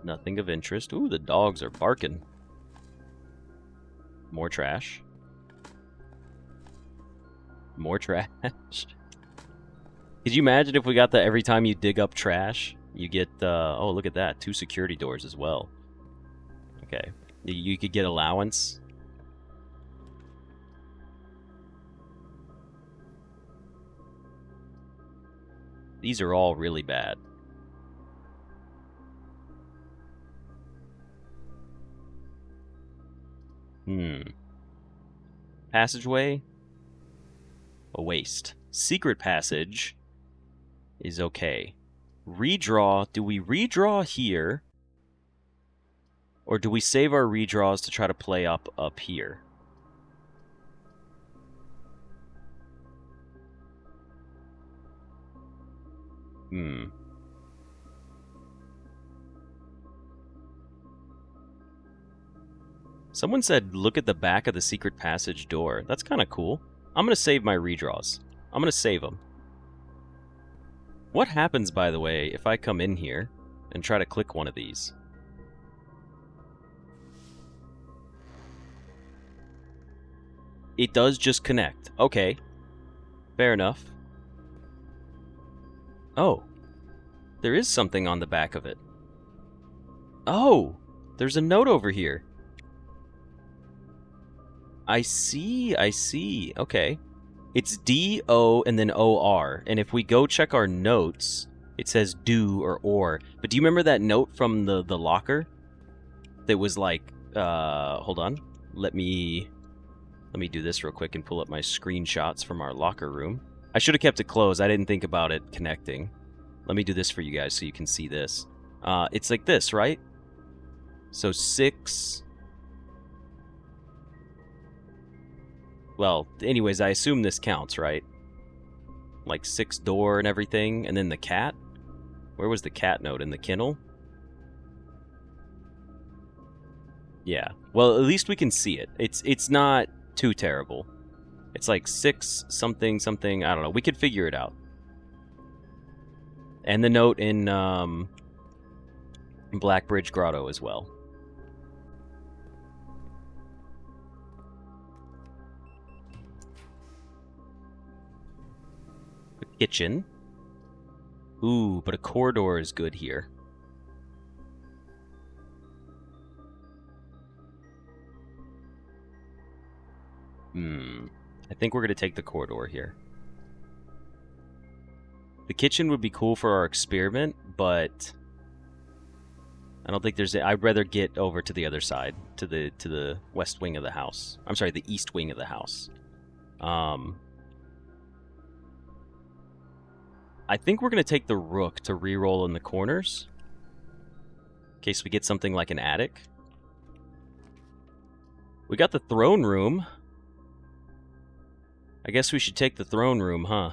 Nothing of interest. Ooh, the dogs are barking. More trash. More trash. Could you imagine if we got that every time you dig up trash, you get, oh, look at that. 2 security doors as well. Okay. You could get allowance. These are all really bad. Passageway? A waste. Secret passage is okay. Redraw. Do we redraw here? Or do we save our redraws to try to play up here? Someone said, look at the back of the secret passage door. That's kind of cool. I'm going to save my redraws. I'm going to save them. What happens, by the way, if I come in here and try to click one of these? It does just connect. Okay. Fair enough. Oh. There is something on the back of it. Oh! There's a note over here. I see. Okay. It's D-O and then O-R. And if we go check our notes, it says do or. But do you remember that note from the locker? That was like, hold on. Let me do this real quick and pull up my screenshots from our locker room. I should have kept it closed. I didn't think about it connecting. Let me do this for you guys so you can see this. It's like this, right? So 6... Well, anyways, I assume this counts, right? Like 6 door and everything, and then the cat? Where was the cat note? In the kennel? Yeah. Well, at least we can see it. It's not too terrible. It's like 6 something something, I don't know. We could figure it out. And the note in Blackbridge Grotto as well. Kitchen. Ooh, but a corridor is good here. I think we're going to take the corridor here. The kitchen would be cool for our experiment, but I don't think there's I'd rather get over to the other side, to the west wing of the house. I'm sorry, the east wing of the house. I think we're going to take the rook to reroll in the corners. In case we get something like an attic. We got the throne room. I guess we should take the throne room, huh?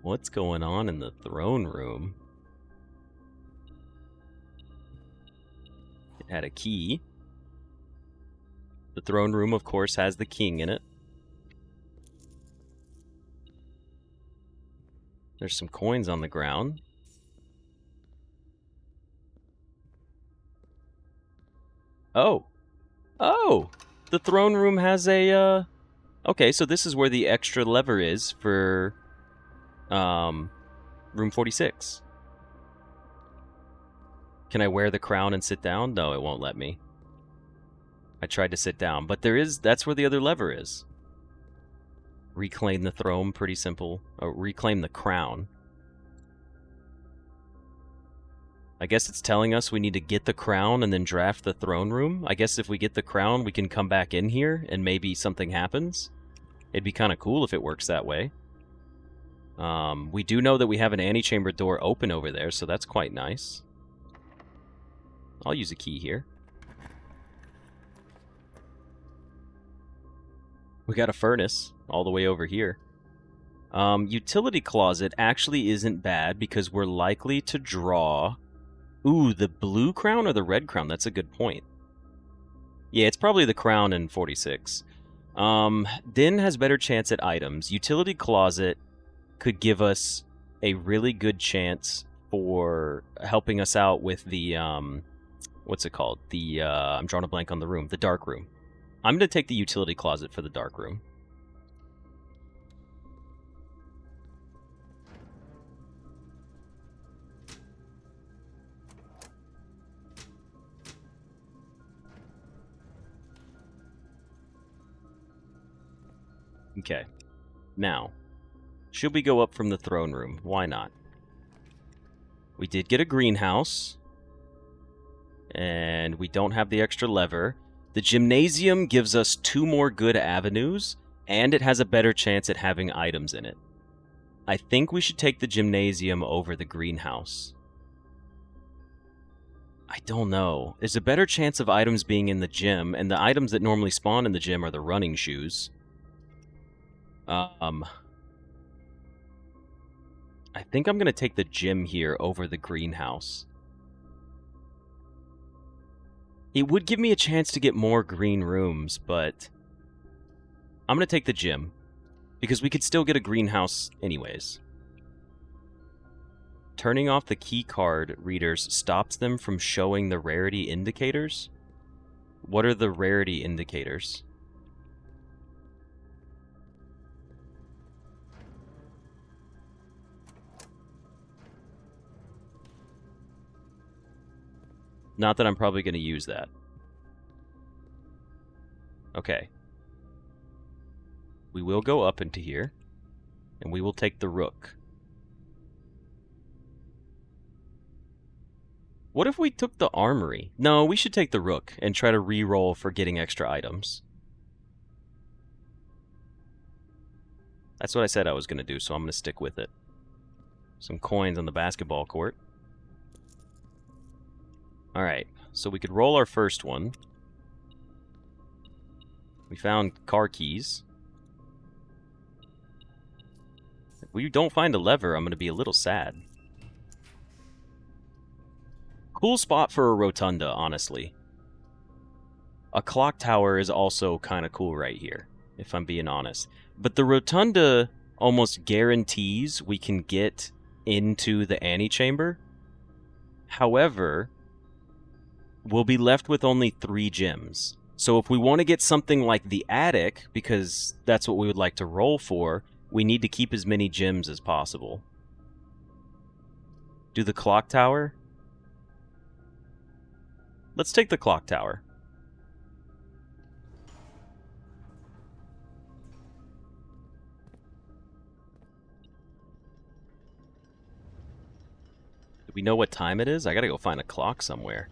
What's going on in the throne room? It had a key. The throne room, of course, has the king in it. There's some coins on the ground. Oh! Oh! The throne room has a, Okay, so this is where the extra lever is for, room 46. Can I wear the crown and sit down? No, it won't let me. I tried to sit down, but that's where the other lever is. Reclaim the throne, pretty simple. Reclaim the crown. I guess it's telling us we need to get the crown and then draft the throne room. I guess if we get the crown, we can come back in here and maybe something happens. It'd be kind of cool if it works that way. We do know that we have an antechamber door open over there, so that's quite nice. I'll use a key here. We got a furnace all the way over here. Utility closet actually isn't bad because we're likely to draw... Ooh, the blue crown or the red crown? That's a good point. Yeah, it's probably the crown in 46. Din has better chance at items. Utility closet could give us a really good chance for helping us out with the, what's it called? The, I'm drawing a blank on the room. The dark room. I'm going to take the utility closet for the dark room. Okay. Now, should we go up from the throne room? Why not? We did get a greenhouse. And we don't have the extra lever. The gymnasium gives us 2 more good avenues, and it has a better chance at having items in it. I think we should take the gymnasium over the greenhouse. I don't know. There's a better chance of items being in the gym, and the items that normally spawn in the gym are the running shoes. I think I'm going to take the gym here over the greenhouse. It would give me a chance to get more green rooms, but I'm going to take the gym, because we could still get a greenhouse anyways. Turning off the key card readers stops them from showing the rarity indicators? What are the rarity indicators? Not that I'm probably going to use that. Okay. We will go up into here, and we will take the rook. What if we took the armory? No, we should take the rook and try to re-roll for getting extra items. That's what I said I was going to do, so I'm going to stick with it. Some coins on the basketball court. Alright, so we could roll our first one. We found car keys. If we don't find a lever, I'm going to be a little sad. Cool spot for a rotunda, honestly. A clock tower is also kind of cool right here, if I'm being honest. But the rotunda almost guarantees we can get into the antechamber. However, we'll be left with only 3 gems. So if we want to get something like the attic, because that's what we would like to roll for, we need to keep as many gems as possible. Do the clock tower? Let's take the clock tower. Do we know what time it is? I gotta go find a clock somewhere.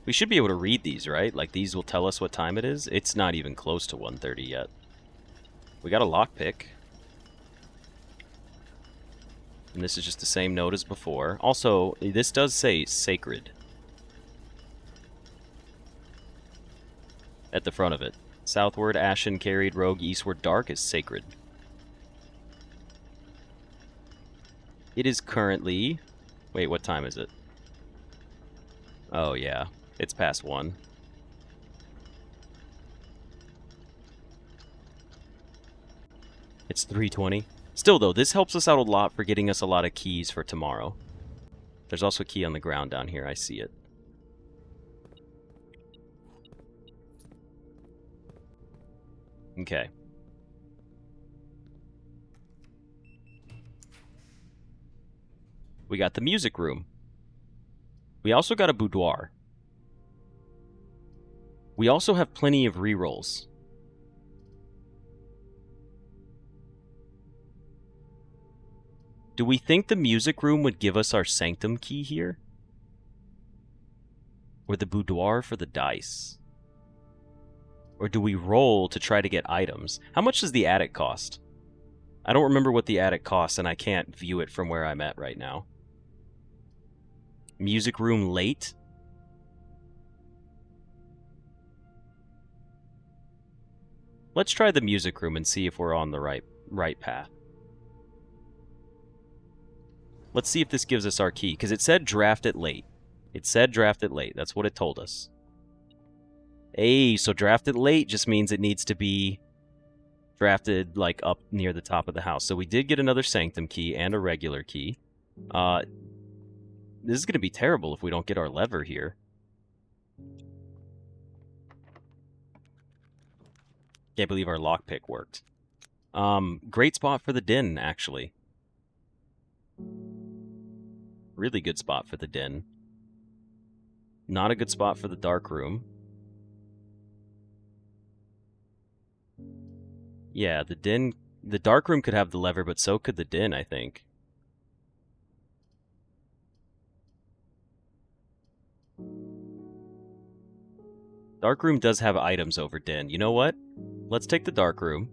We should be able to read these, right? Like, these will tell us what time it is. It's not even close to 1:30 yet. We got a lockpick. And this is just the same note as before. Also, this does say sacred. at the front of it. Southward, ashen carried, rogue, eastward, dark is sacred. It is currently... Wait, what time is it? Oh, yeah. It's past 1. It's 3:20. Still, though, this helps us out a lot for getting us a lot of keys for tomorrow. There's also a key on the ground down here. I see it. Okay. We got the music room. We also got a boudoir. We also have plenty of rerolls. Do we think the music room would give us our sanctum key here? Or the boudoir for the dice? Or do we roll to try to get items? How much does the attic cost? I don't remember what the attic costs, and I can't view it from where I'm at right now. Music room late? Let's try the music room and see if we're on the right path. Let's see if this gives us our key, because it said draft it late. It said draft it late. That's what it told us. Hey, so draft it late just means it needs to be drafted like up near the top of the house. So we did get another sanctum key and a regular key. This is going to be terrible if we don't get our lever here. Can't believe our lockpick worked. Great spot for the den, actually. Really good spot for the den. Not a good spot for the dark room. Yeah, the dark room could have the lever, but so could the den, I think. Dark room does have items over den. You know what? Let's take the dark room.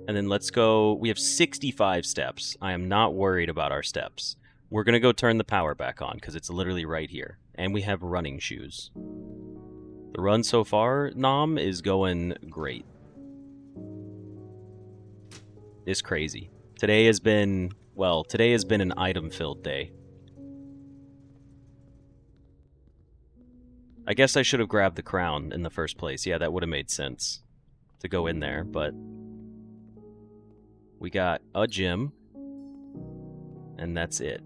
And then let's go... We have 65 steps. I am not worried about our steps. We're going to go turn the power back on, because it's literally right here. And we have running shoes. The run so far, Nom, is going great. It's crazy. Today has been... Well, today has been an item-filled day. I guess I should have grabbed the crown in the first place. Yeah, that would have made sense to go in there, but... We got a gym, and that's it.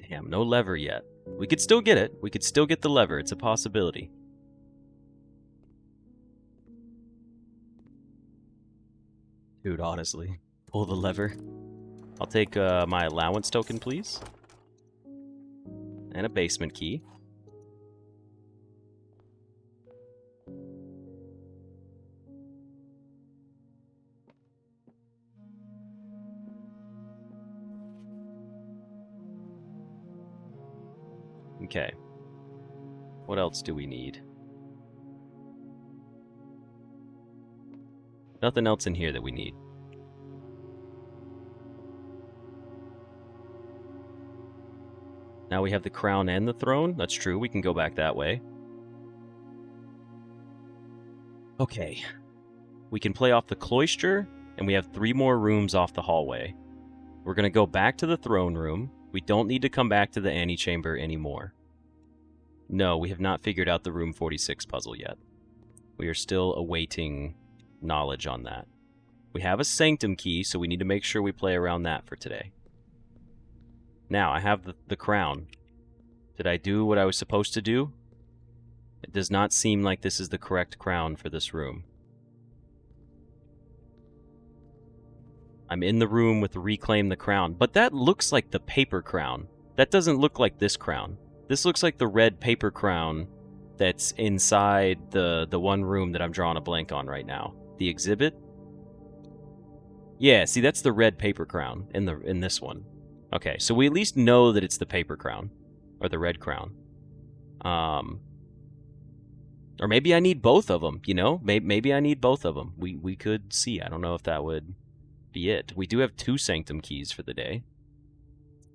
Damn, no lever yet. We could still get it. We could still get the lever. It's a possibility. Dude, honestly, pull the lever. I'll take my allowance token, please. And a basement key. Okay. What else do we need? Nothing else in here that we need. Now we have the crown and the throne. That's true. We can go back that way. Okay. We can play off the cloister, and we have 3 more rooms off the hallway. We're going to go back to the throne room. We don't need to come back to the antechamber anymore. No, we have not figured out the room 46 puzzle yet. We are still awaiting knowledge on that. We have a sanctum key, so we need to make sure we play around that for today. Now, I have the crown. Did I do what I was supposed to do? It does not seem like this is the correct crown for this room. I'm in the room with Reclaim the Crown, but that looks like the paper crown. That doesn't look like this crown. This looks like the red paper crown that's inside the one room that I'm drawing a blank on right now. The exhibit? Yeah, see, that's the red paper crown in this one. Okay, so we at least know that it's the paper crown, or the red crown. Or maybe I need both of them, you know? Maybe I need both of them. We could see. I don't know if that would be it. We do have 2 sanctum keys for the day.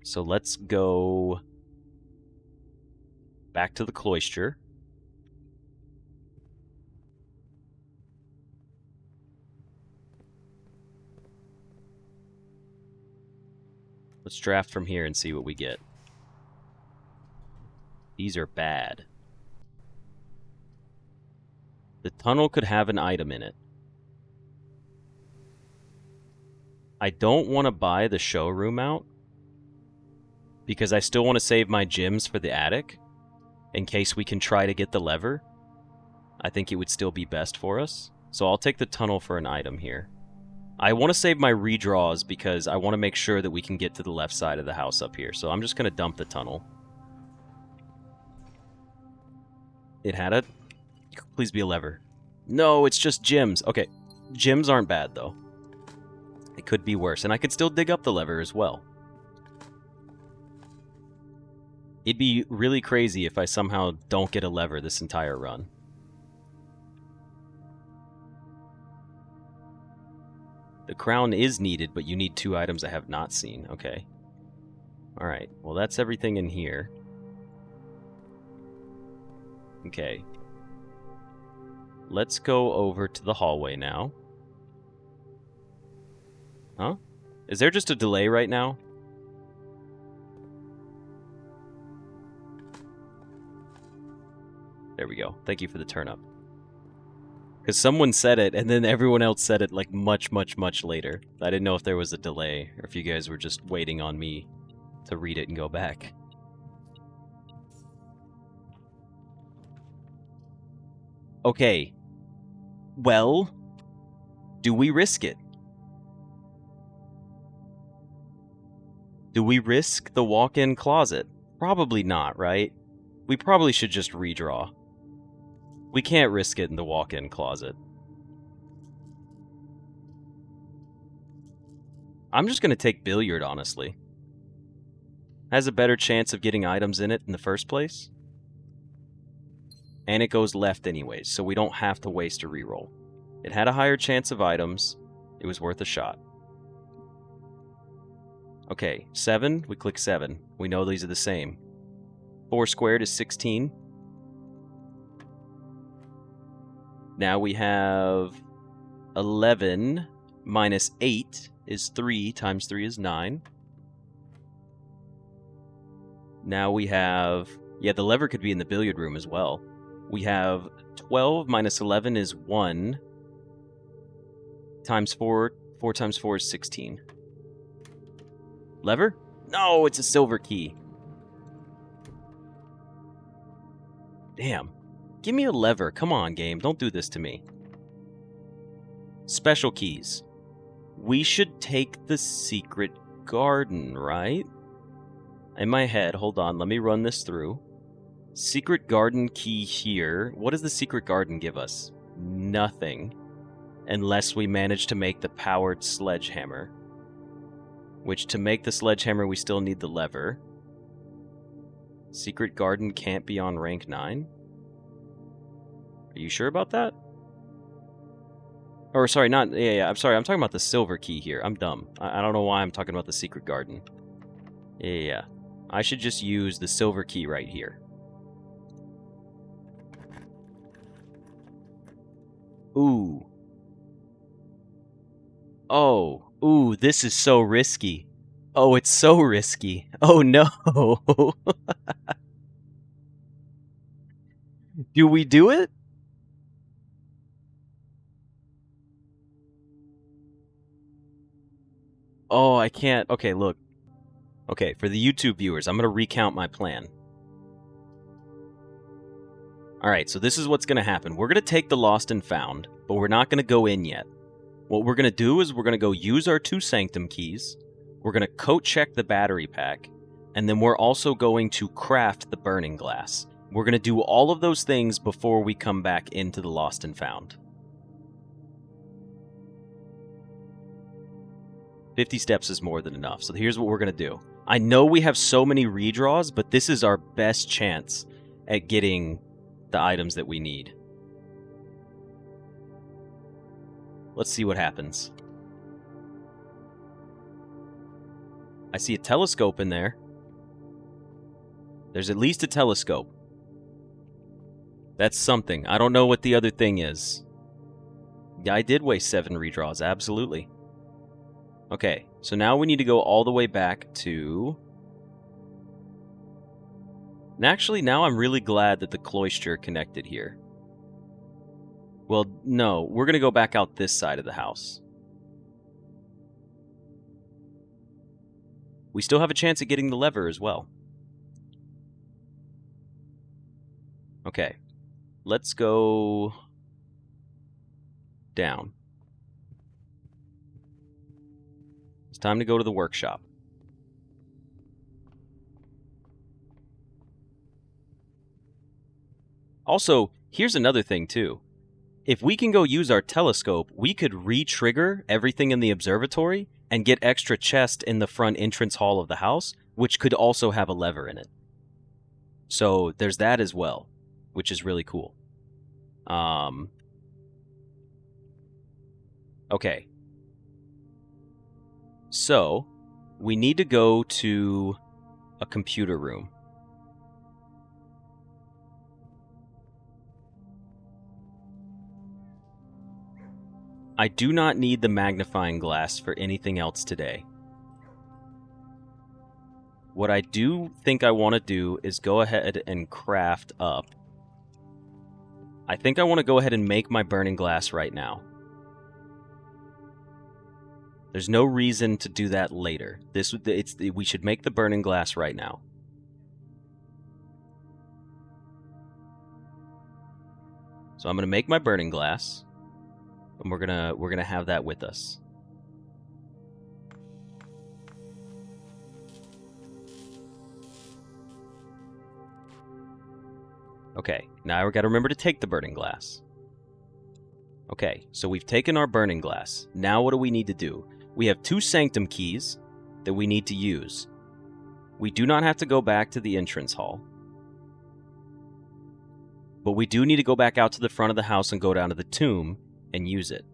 So let's go... Back to the cloister. Let's draft from here and see what we get. These are bad. The tunnel could have an item in it. I don't want to buy the showroom out because I still want to save my gems for the attic in case we can try to get the lever. I think it would still be best for us. So I'll take the tunnel for an item here. I want to save my redraws because I want to make sure that we can get to the left side of the house up here. So I'm just going to dump the tunnel. It had a... Please be a lever. No, it's just gems. Okay, gems aren't bad, though. It could be worse, and I could still dig up the lever as well. It'd be really crazy if I somehow don't get a lever this entire run. The crown is needed, but you need 2 items I have not seen. Okay. Alright, well that's everything in here. Okay. Let's go over to the hallway now. Huh? Is there just a delay right now? There we go. Thank you for the turn-up. Because someone said it, and then everyone else said it, like, much, much, much later. I didn't know if there was a delay, or if you guys were just waiting on me to read it and go back. Okay. Well, do we risk it? Do we risk the walk-in closet? Probably not, right? We probably should just redraw. We can't risk it in the walk-in closet. I'm just going to take billiard, honestly. Has a better chance of getting items in it in the first place. And it goes left anyways, so we don't have to waste a reroll. It had a higher chance of items. It was worth a shot. Okay, 7. We click 7. We know these are the same. 4 squared is 16. Now we have 11 minus 8 is 3 times 3 is 9. Now we have... Yeah, the lever could be in the billiard room as well. We have 12 minus 11 is 1. Times 4. 4 times 4 is 16. Lever? No, it's a silver key. Damn. Give me a lever. Come on, game. Don't do this to me. Special keys. We should take the secret garden, right? In my head, hold on. Let me run this through. Secret garden key here. What does the secret garden give us? Nothing. Unless we manage to make the powered sledgehammer. Which, to make the sledgehammer, we still need the lever. Secret garden can't be on rank 9? Are you sure about that? Or, sorry, not... Yeah, I'm sorry. I'm talking about the silver key here. I'm dumb. I don't know why I'm talking about the secret garden. Yeah. I should just use the silver key right here. Ooh. Oh. Ooh, this is so risky. Oh, it's so risky. Oh, no. Do we do it? Oh, I can't. Okay, look. Okay, for the YouTube viewers, I'm going to recount my plan. Alright, so this is what's going to happen. We're going to take the lost and found, but we're not going to go in yet. What we're going to do is we're going to go use our 2 sanctum keys. We're going to coat check the battery pack. And then we're also going to craft the burning glass. We're going to do all of those things before we come back into the lost and found. 50 steps is more than enough. So here's what we're going to do. I know we have so many redraws, but this is our best chance at getting the items that we need. Let's see what happens. I see a telescope in there. There's at least a telescope. That's something. I don't know what the other thing is. Yeah, I did waste 7 redraws, absolutely. Okay, so now we need to go all the way back to... And actually, now I'm really glad that the cloister connected here. Well, no, we're going to go back out this side of the house. We still have a chance at getting the lever as well. Okay, let's go down. It's time to go to the workshop. Also, here's another thing too. If we can go use our telescope, we could re-trigger everything in the observatory and get extra chest in the front entrance hall of the house, which could also have a lever in it. So there's that as well, which is really cool. Okay. So, we need to go to a computer room. I do not need the magnifying glass for anything else today. What I do think I want to do is go ahead and craft up. I think I want to go ahead and make my burning glass right now. There's no reason to do that later. We should make the burning glass right now. So I'm going to make my burning glass, and we're going to have that with us. Okay, now we got to remember to take the burning glass. Okay, so we've taken our burning glass. Now what do we need to do? We have 2 sanctum keys that we need to use. We do not have to go back to the entrance hall. But we do need to go back out to the front of the house and go down to the tomb and use it.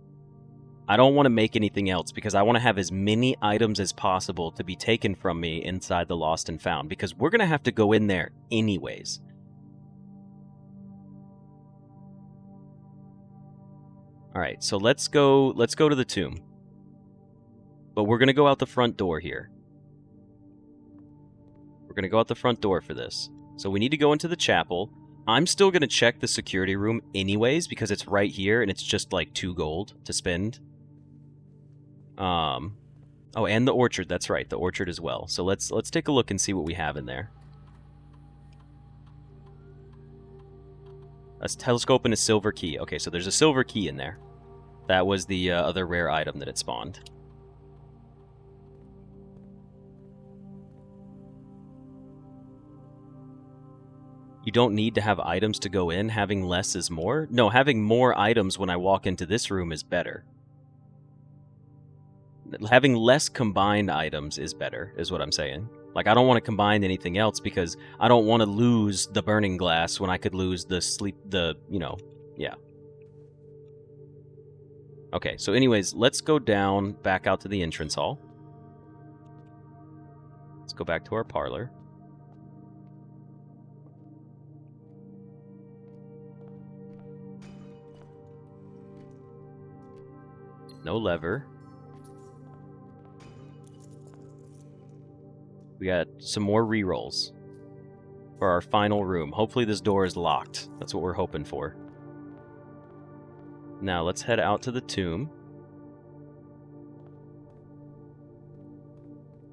I don't want to make anything else because I want to have as many items as possible to be taken from me inside the Lost and Found, because we're going to have to go in there anyways. Alright, so let's go to the tomb. But we're going to go out the front door here. We're going to go out the front door for this. So we need to go into the chapel. I'm still going to check the security room anyways, because it's right here, and it's just like 2 gold to spend. Oh, and the orchard, that's right, the orchard as well. So let's take a look and see what we have in there. A telescope and a silver key. Okay, so there's a silver key in there. That was the other rare item that it spawned. You don't need to have items to go in. Having less is more? No, having more items when I walk into this room is better. Having less combined items is better, is what I'm saying. Like, I don't want to combine anything else because I don't want to lose the burning glass when I could lose yeah. Okay, so anyways, let's go down, back out to the entrance hall. Let's go back to our parlor. No lever. We got some more rerolls for our final room. Hopefully this door is locked. That's what we're hoping for. Now let's head out to the tomb.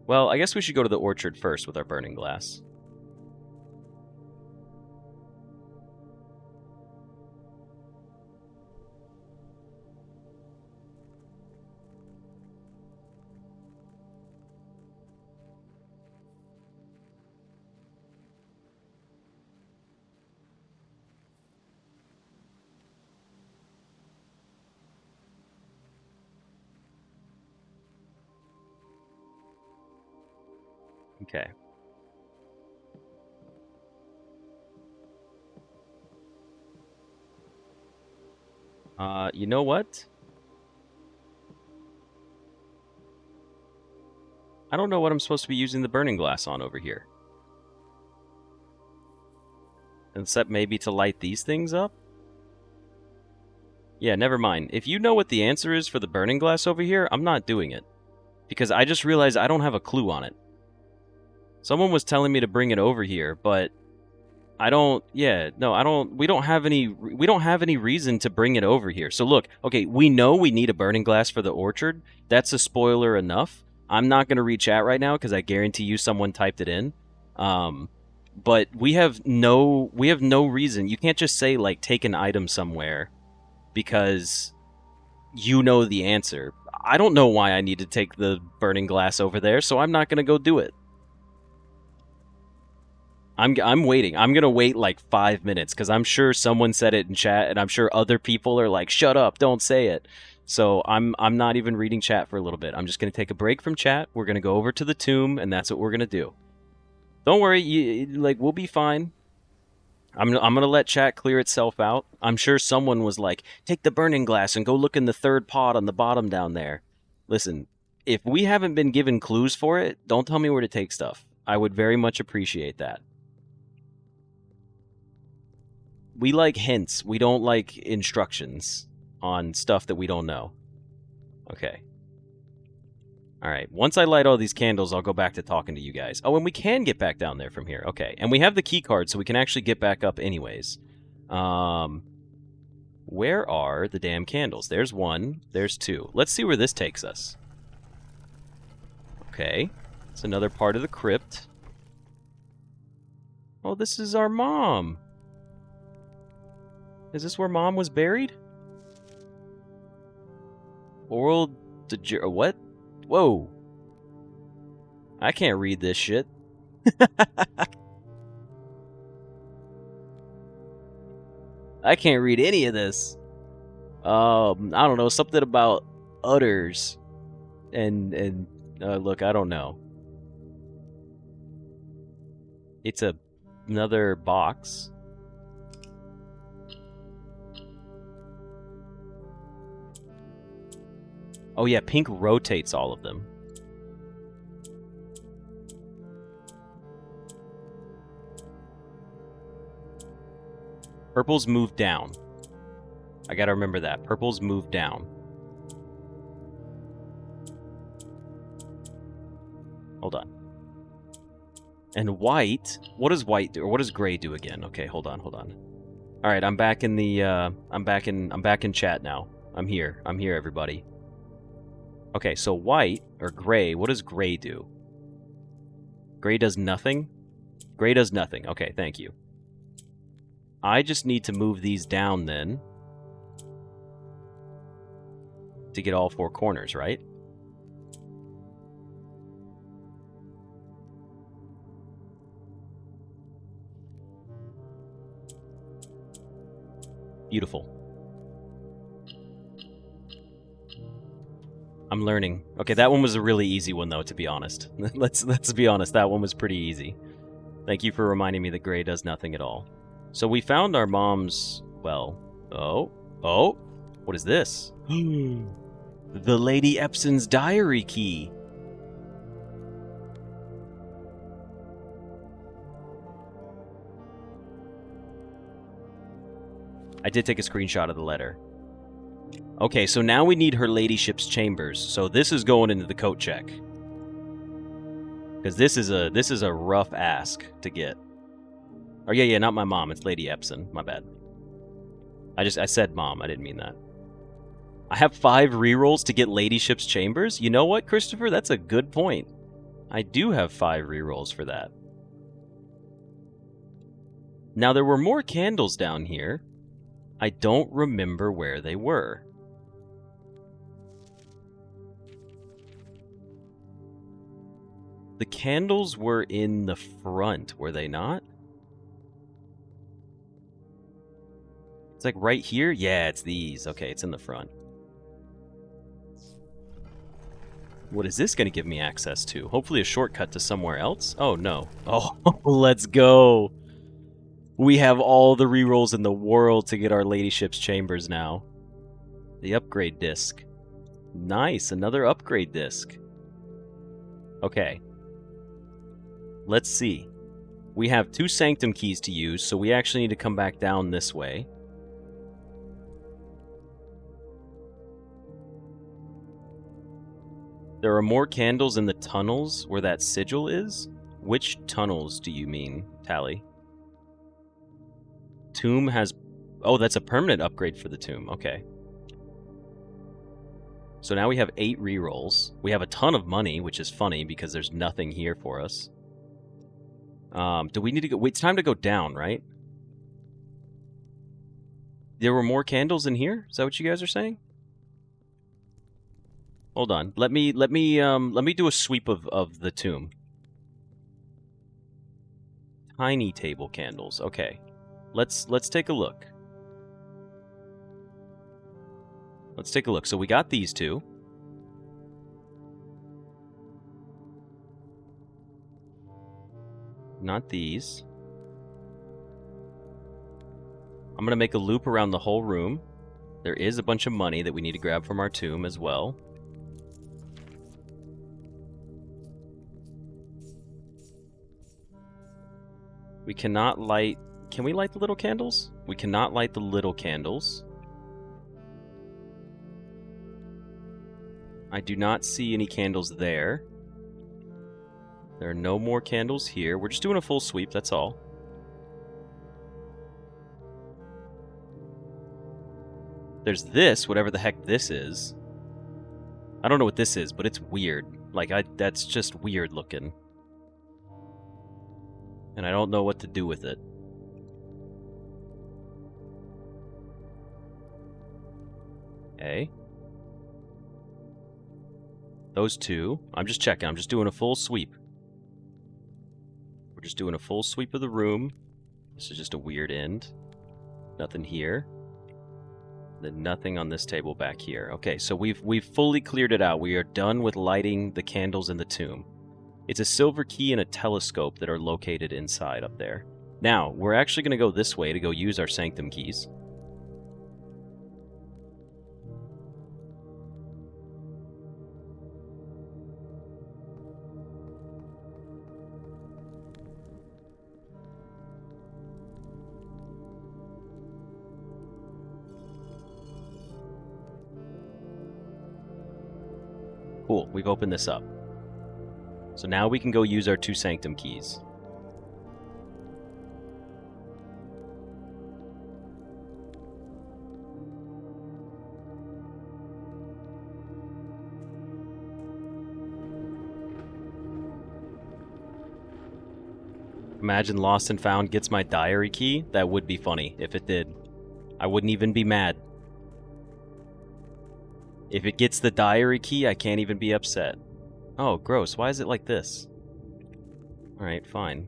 Well, I guess we should go to the orchard first with our burning glass. Okay. You know what? I don't know what I'm supposed to be using the burning glass on over here. Except maybe to light these things up? Yeah, never mind. If you know what the answer is for the burning glass over here, I'm not doing it. Because I just realized I don't have a clue on it. Someone was telling me to bring it over here, but I don't, yeah, no, I don't, we don't have any reason to bring it over here. So look, okay, we know we need a burning glass for the orchard. That's a spoiler enough. I'm not going to read chat right now because I guarantee you someone typed it in. But we have no reason. You can't just say, like, take an item somewhere because you know the answer. I don't know why I need to take the burning glass over there, so I'm not going to go do it. I'm waiting. I'm going to wait like 5 minutes because I'm sure someone said it in chat and I'm sure other people are like, shut up, don't say it. So I'm not even reading chat for a little bit. I'm just going to take a break from chat. We're going to go over to the tomb and that's what we're going to do. Don't worry, we'll be fine. I'm going to let chat clear itself out. I'm sure someone was like, take the burning glass and go look in the third pot on the bottom down there. Listen, if we haven't been given clues for it, don't tell me where to take stuff. I would very much appreciate that. We like hints. We don't like instructions on stuff that we don't know. Okay. Alright, once I light all these candles, I'll go back to talking to you guys. Oh, and we can get back down there from here. Okay, and we have the key card, so we can actually get back up anyways. Where are the damn candles? There's one, there's two. Let's see where this takes us. Okay, it's another part of the crypt. Oh, this is our mom. Is this where Mom was buried? Oral what? Whoa. I can't read this shit. I can't read any of this. I don't know, something about udders. And look, I don't know. It's another box. Oh yeah, pink rotates all of them. Purple's move down. I gotta remember that. Purple's move down. Hold on. And white, what does white do? Or what does gray do again? Okay, hold on. Alright, I'm back in the I'm back in chat now. I'm here, everybody. Okay, so white, or gray, what does gray do? Gray does nothing? Gray does nothing. Okay, thank you. I just need to move these down then to get all four corners, right? Beautiful. I'm learning. Okay, that one was a really easy one, though, to be honest. Let's be honest, that one was pretty easy. Thank you for reminding me that gray does nothing at all. So we found our mom's... well... Oh! What is this? The Lady Epson's diary key! I did take a screenshot of the letter. Okay, so now we need her ladyship's chambers. So this is going into the coat check. Because this is a rough ask to get. Oh yeah, not my mom, it's Lady Epson. My bad. I said mom, I didn't mean that. I have 5 rerolls to get ladyship's chambers? You know what, Christopher? That's a good point. I do have 5 rerolls for that. Now there were more candles down here. I don't remember where they were. The candles were in the front, were they not? It's like right here? Yeah, it's these. Okay, it's in the front. What is this going to give me access to? Hopefully a shortcut to somewhere else? Oh, no. Oh, let's go. We have all the rerolls in the world to get our ladyship's chambers now. The upgrade disc. Nice, another upgrade disc. Okay. Let's see. We have 2 sanctum keys to use, so we actually need to come back down this way. There are more candles in the tunnels where that sigil is? Which tunnels do you mean, Tally? Tomb has... Oh, that's a permanent upgrade for the tomb. Okay. So now we have 8 rerolls. We have a ton of money, which is funny because there's nothing here for us. Do we need to go... Wait, it's time to go down, right? There were more candles in here? Is that what you guys are saying? Hold on. Let me do a sweep of the tomb. Tiny table candles. Okay. Let's take a look. Let's take a look. So we got these 2. Not these. I'm going to make a loop around the whole room. There is a bunch of money that we need to grab from our tomb as well. We cannot light... Can we light the little candles? We cannot light the little candles. I do not see any candles there. There are no more candles here. We're just doing a full sweep, that's all. There's this, whatever the heck this is. I don't know what this is, but it's weird. Like, that's just weird looking. And I don't know what to do with it. Okay. Those 2. I'm just checking. I'm just doing a full sweep. We're just doing a full sweep of the room. This is just a weird end. Nothing here. Then nothing on this table back here. Okay, so we've fully cleared it out. We are done with lighting the candles in the tomb. It's a silver key and a telescope that are located inside up there. Now, we're actually going to go this way to go use our sanctum keys. Cool, we've opened this up. So now we can go use our 2 sanctum keys. Imagine Lost and Found gets my diary key. That would be funny if it did. I wouldn't even be mad. If it gets the diary key, I can't even be upset. Oh, gross. Why is it like this? Alright, fine.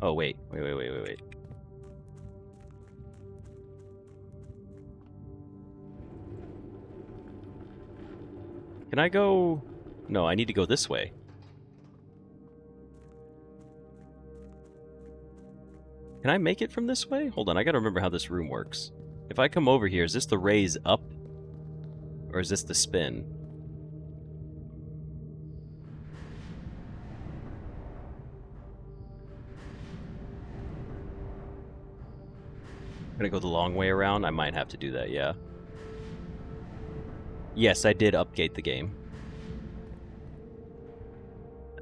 Oh, wait. Wait. Can I go... No, I need to go this way. Can I make it from this way? Hold on, I gotta remember how this room works. If I come over here, is this the raise up? Or is this the spin? I'm gonna go the long way around? I might have to do that, yeah. Yes, I did update the game.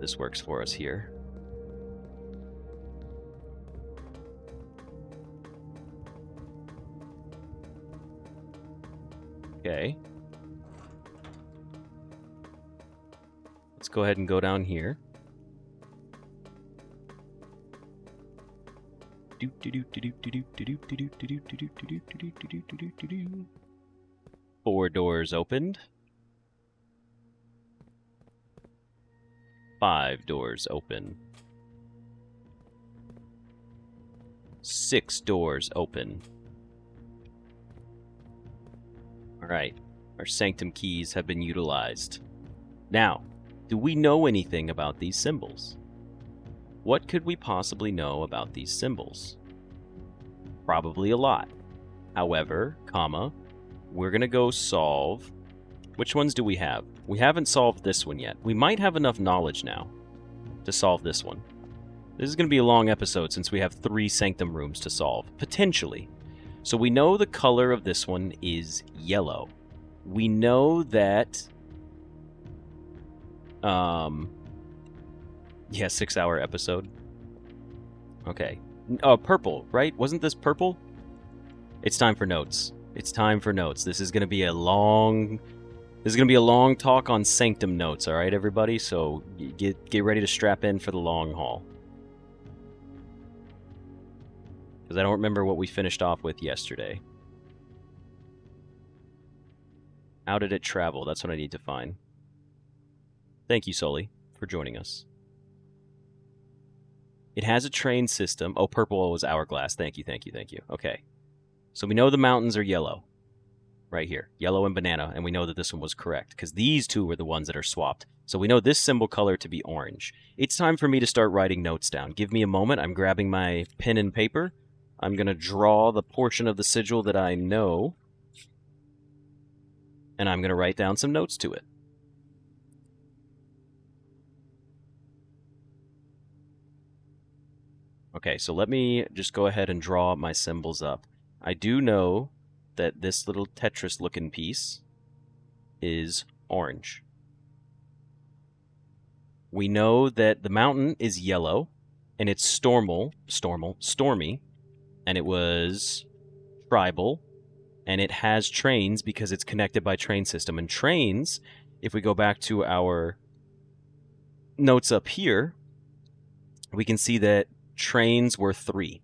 This works for us here. Okay. Let's go ahead and go down here. 4 doors opened. 5 doors open. 6 doors open. Alright, our sanctum keys have been utilized. Now, do we know anything about these symbols? What could we possibly know about these symbols? Probably a lot. However, we're gonna go solve Which ones do we have? We haven't solved this one yet. We might have enough knowledge now to solve this one. This is going to be a long episode since we have 3 Sanctum rooms to solve, potentially. So we know the color of this one is yellow. We know that... yeah, 6-hour episode. Okay. Oh, purple, right? Wasn't this purple? It's time for notes. It's time for notes. This is going to be a long... This is going to be a long talk on Sanctum notes, alright, everybody? So get ready to strap in for the long haul. Because I don't remember what we finished off with yesterday. How did it travel? That's what I need to find. Thank you, Sully, for joining us. It has a train system. Oh, purple was hourglass. Thank you, thank you, thank you. Okay. So we know the mountains are yellow. Right here. Yellow and banana. And we know that this one was correct. Because these two were the ones that are swapped. So we know this symbol color to be orange. It's time for me to start writing notes down. Give me a moment. I'm grabbing my pen and paper. I'm going to draw the portion of the sigil that I know. And I'm going to write down some notes to it. Okay, so let me just go ahead and draw my symbols up. I do know that this little Tetris-looking piece is orange. We know that the mountain is yellow, and it's stormy, and it was tribal, and it has trains because it's connected by train system. And trains, if we go back to our notes up here, we can see that trains were 3.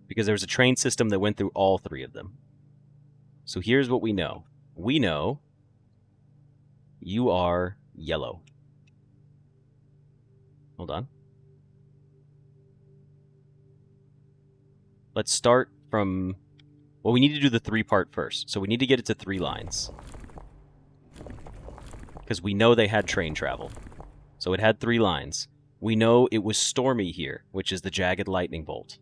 Because there was a train system that went through all 3 of them. So here's what we know. We know you are yellow. Hold on. Let's start from... Well, we need to do the 3-part first. So we need to get it to 3 lines. Because we know they had train travel. So it had 3 lines. We know it was stormy here, which is the jagged lightning bolt.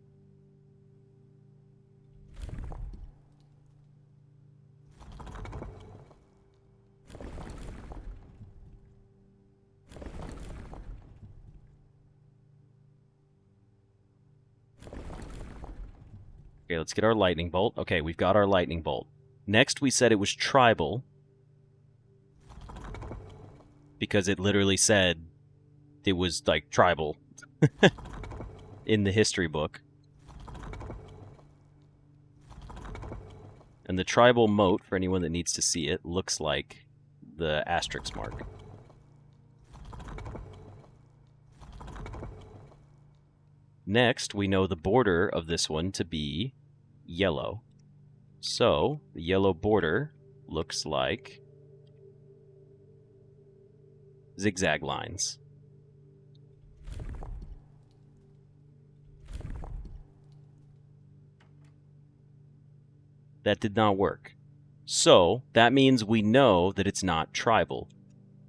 Okay, let's get our lightning bolt. Okay, we've got our lightning bolt. Next, we said it was tribal. Because it literally said it was, like, tribal in the history book. And the tribal moat, for anyone that needs to see it, looks like the asterisk mark. Next, we know the border of this one to be yellow. So, the yellow border looks like zigzag lines. That did not work. So, that means we know that it's not tribal.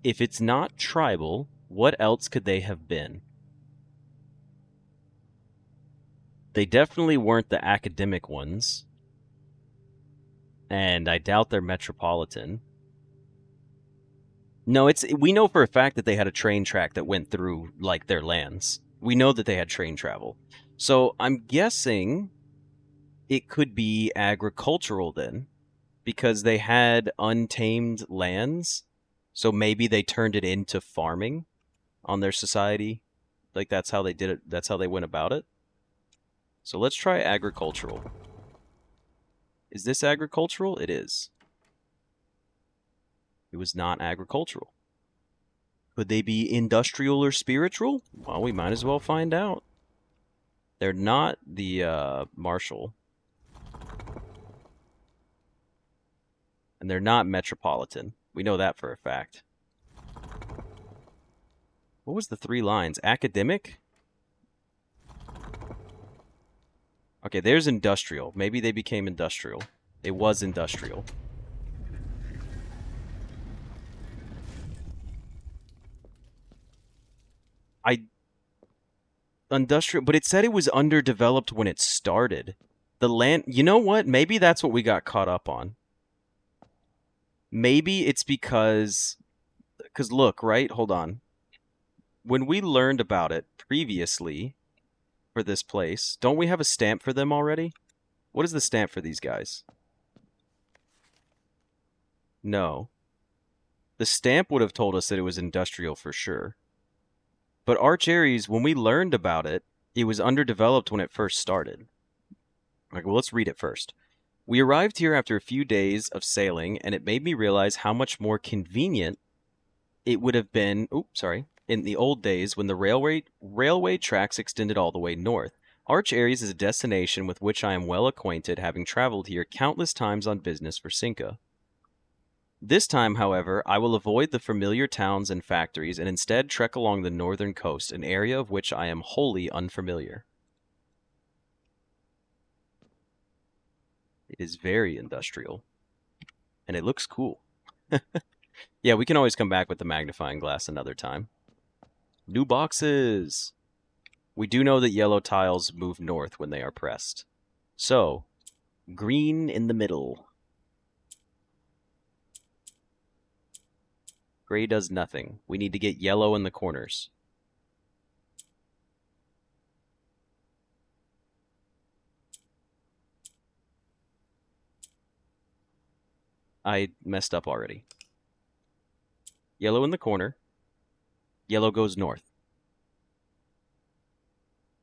If it's not tribal, what else could they have been? They definitely weren't the academic ones. And I doubt they're metropolitan. No, we know for a fact that they had a train track that went through, like, their lands. We know that they had train travel. So I'm guessing it could be agricultural then, because they had untamed lands. So maybe they turned it into farming on their society. Like, that's how they did it. That's how they went about it. So let's try agricultural. Is this agricultural? It is. It was not agricultural. Could they be industrial or spiritual? Well, we might as well find out. They're not the martial. And they're not metropolitan. We know that for a fact. What was the 3 lines? Academic? Okay, there's industrial. Maybe they became industrial. It was industrial. Industrial, but it said it was underdeveloped when it started. The land... You know what? Maybe that's what we got caught up on. Maybe it's because... Because look, right? Hold on. When we learned about it previously for this place, don't we have a stamp for them already? What is the stamp for these guys? No. The stamp would have told us that it was industrial for sure. But Arch Ares, when we learned about it, it was underdeveloped when it first started. Like, well, let's read it first. We arrived here after a few days of sailing, and it made me realize how much more convenient it would have been, in the old days when the railway tracks extended all the way north. Arch Ares is a destination with which I am well acquainted, having traveled here countless times on business for Cinca. This time, however, I will avoid the familiar towns and factories and instead trek along the northern coast, an area of which I am wholly unfamiliar. It is very industrial, and it looks cool. Yeah, we can always come back with the magnifying glass another time. New boxes! We do know that yellow tiles move north when they are pressed. So, green in the middle. Gray does nothing. We need to get yellow in the corners. I messed up already. Yellow in the corner. Yellow goes north.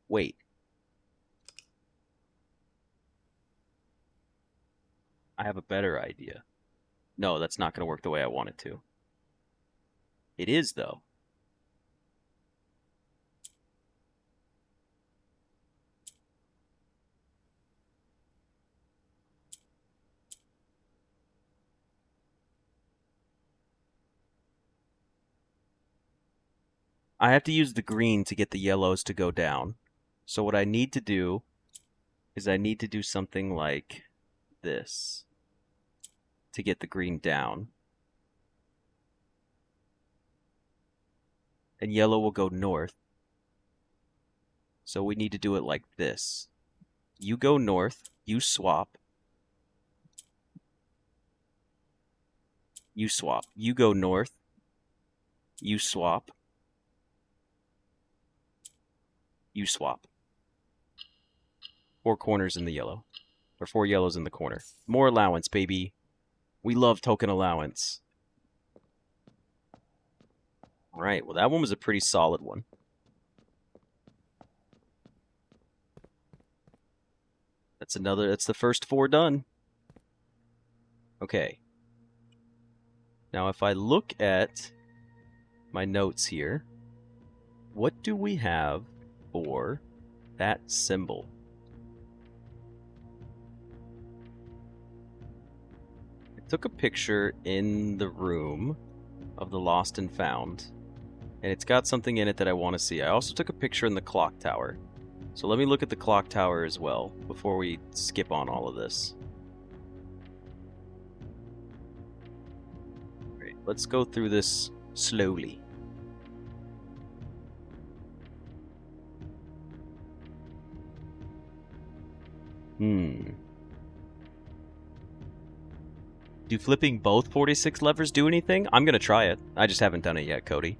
Wait. I have a better idea. No, that's not going to work the way I want it to. It is, though. I have to use the green to get the yellows to go down. So what I need to do is I need to do something like this to get the green down. And yellow will go north. So we need to do it like this. You go north, you swap. You swap. You go north, you swap. You swap. 4 corners in the yellow. Or 4 yellows in the corner. More allowance, baby. We love token allowance. Alright, well that one was a pretty solid one. That's the first 4 done. Okay. Now if I look at my notes here, what do we have for that symbol? I took a picture in the room of the lost and found, and it's got something in it that I want to see. I also took a picture in the clock tower. So let me look at the clock tower as well before we skip on all of this. Alright, let's go through this slowly. Do flipping both 46 levers do anything? I'm going to try it. I just haven't done it yet, Cody.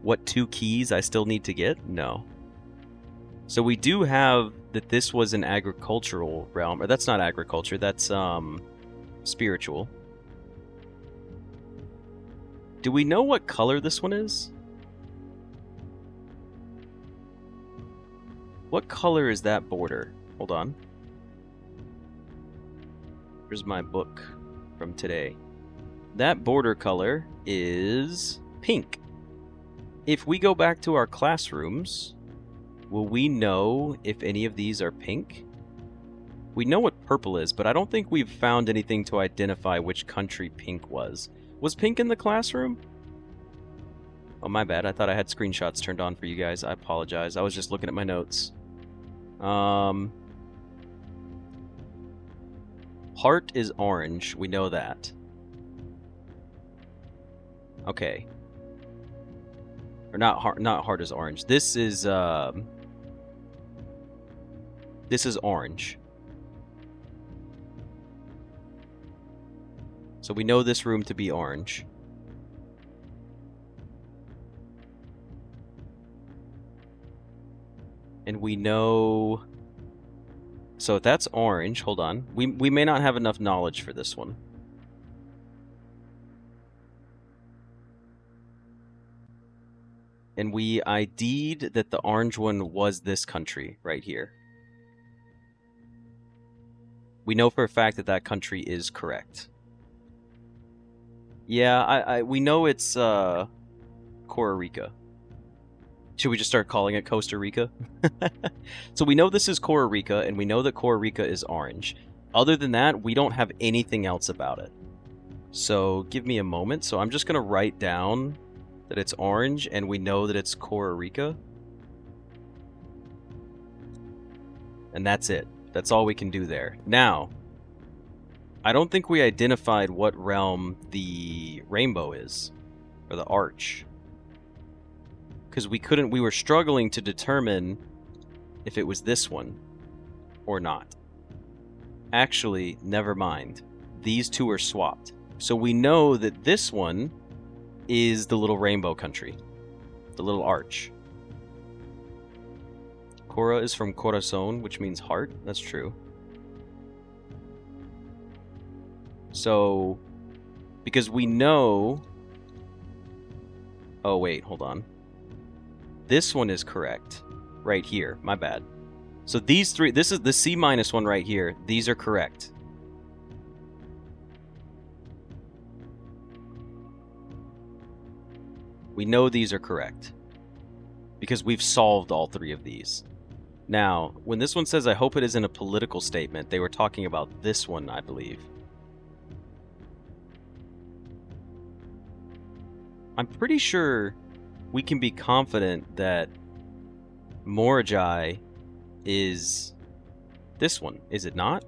What 2 keys I still need to get? No. So we do have that this was an agricultural realm. Or that's not agriculture, that's spiritual. Do we know what color this one is? What color is that border? Hold on. Here's my book from today. That border color is pink. If we go back to our classrooms, will we know if any of these are pink? We know what purple is, but I don't think we've found anything to identify which country pink was. Was pink in the classroom? Oh, my bad. I thought I had screenshots turned on for you guys. I apologize. I was just looking at my notes. Heart is orange. We know that. Okay. Or not heart is orange. This is This is orange. So we know this room to be orange. And we know... So if that's orange, hold on. We may not have enough knowledge for this one. And we ID'd that the orange one was this country right here. We know for a fact that that country is correct. Yeah, we know it's Costa Rica. Should we just start calling it Costa Rica? So we know this is Costa Rica, and we know that Costa Rica is orange. Other than that, we don't have anything else about it. So give me a moment. So I'm just going to write down that it's orange, and we know that it's Costa Rica. And that's it. That's all we can do there. Now, I don't think we identified what realm the rainbow is, or the arch. Because we were struggling to determine if it was this one or not. Actually, never mind. These two are swapped. So we know that this one is the little rainbow country. The little arch. Cora is from corazón, which means heart. That's true. So, because we know... Oh, wait, hold on. This one is correct. Right here. My bad. So these three... This is the C- one right here. These are correct. We know these are correct. Because we've solved all three of these. Now, when this one says, I hope it isn't a political statement, they were talking about this one, I believe. I'm pretty sure we can be confident that Morajai is this one, is it not?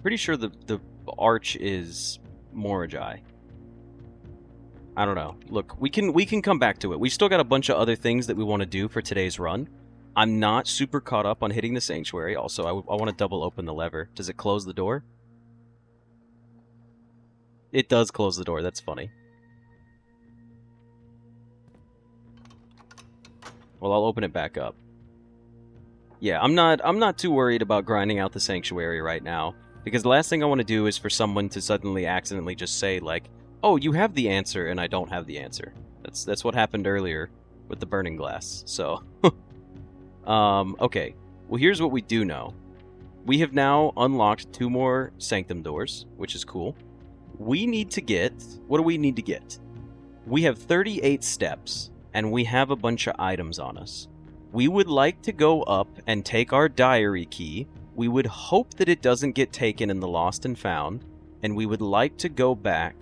Pretty sure the arch is Morajai. I don't know. Look, we can come back to it. We've still got a bunch of other things that we want to do for today's run. I'm not super caught up on hitting the sanctuary. Also, I want to double open the lever. Does it close the door? It does close the door. That's funny. Well, I'll open it back up. Yeah, I'm not too worried about grinding out the sanctuary right now, because the last thing I want to do is for someone to suddenly accidentally just say like, "Oh, you have the answer," and I don't have the answer. That's what happened earlier with the burning glass. So, okay. Well, here's what we do know. We have now unlocked 2 more sanctum doors, which is cool. We need to get... What do we need to get? We have 38 steps, and we have a bunch of items on us. We would like to go up and take our diary key. We would hope that it doesn't get taken in the lost and found, and we would like to go back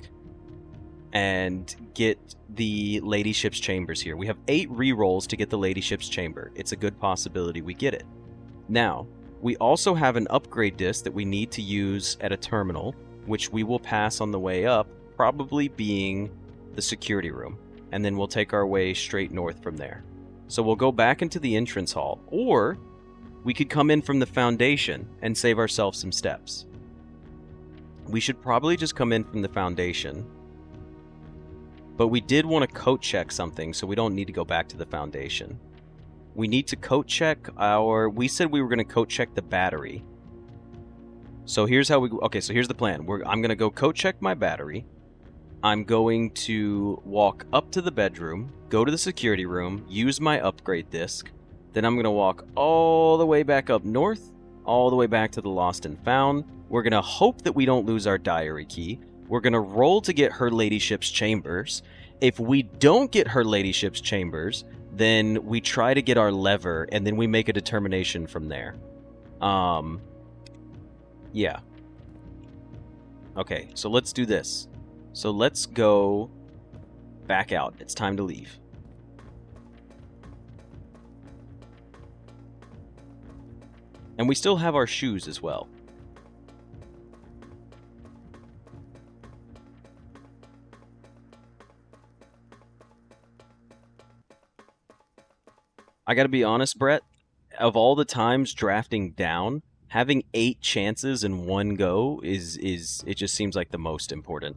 and get the ladyship's chambers here. We have 8 rerolls to get the ladyship's chamber. It's a good possibility we get it. Now, we also have an upgrade disc that we need to use at a terminal, which we will pass on the way up, probably being the security room. And then we'll take our way straight north from there. So we'll go back into the entrance hall, or we could come in from the foundation and save ourselves some steps. We should probably just come in from the foundation. But we did want to coat check something, so we don't need to go back to the foundation. We need to coat check our... We said we were going to coat check the battery. So here's how we... Okay, so here's the plan. I'm going to go coat check my battery. I'm going to walk up to the bedroom, go to the security room, use my upgrade disc. Then I'm going to walk all the way back up north, all the way back to the lost and found. We're going to hope that we don't lose our diary key. We're going to roll to get her ladyship's chambers. If we don't get her ladyship's chambers, then we try to get our lever, and then we make a determination from there. Yeah. Okay, so let's do this. So let's go back out. It's time to leave. And we still have our shoes as well. I gotta be honest, Brett, of all the times drafting down, having 8 chances in one go is it just seems like the most important.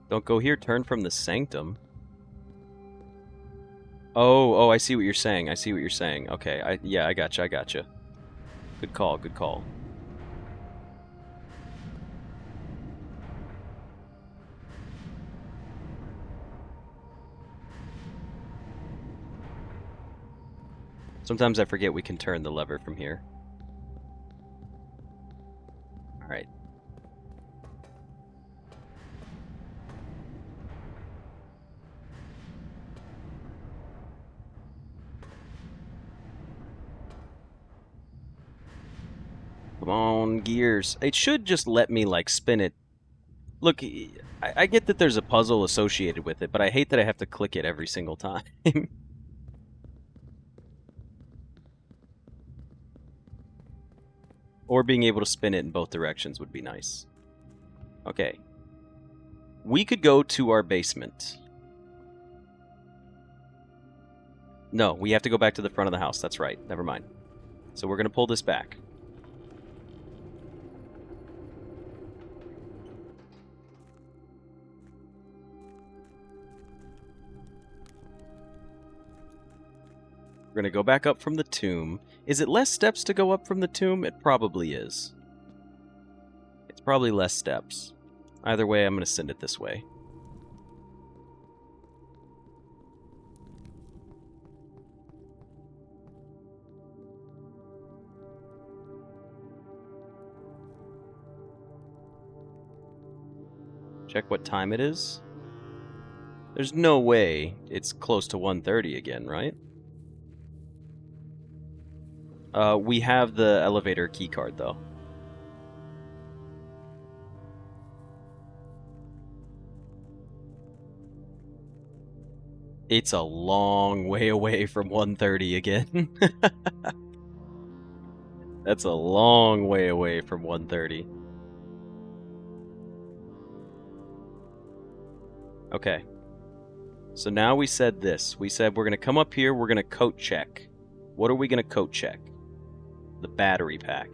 Don't go here, turn from the sanctum. Oh, I see what you're saying. I see what you're saying. Okay, yeah, I gotcha. Good call, good call. Sometimes I forget we can turn the lever from here. Alright. Come on, gears. It should just let me, like, spin it. Look, I get that there's a puzzle associated with it, but I hate that I have to click it every single time. Or being able to spin it in both directions would be nice. Okay. We could go to our basement. No, we have to go back to the front of the house. That's right. Never mind. So we're going to pull this back. We're going to go back up from the tomb. Is it less steps to go up from the tomb? It probably is. It's probably less steps. Either way, I'm going to send it this way. Check what time it is. There's no way it's close to 1:30 again, right? We have the elevator keycard, though. It's a long way away from 1:30 again. That's a long way away from 1:30. Okay. So now we said this. We said we're going to come up here, we're going to coat check. What are we going to coat check? The battery pack.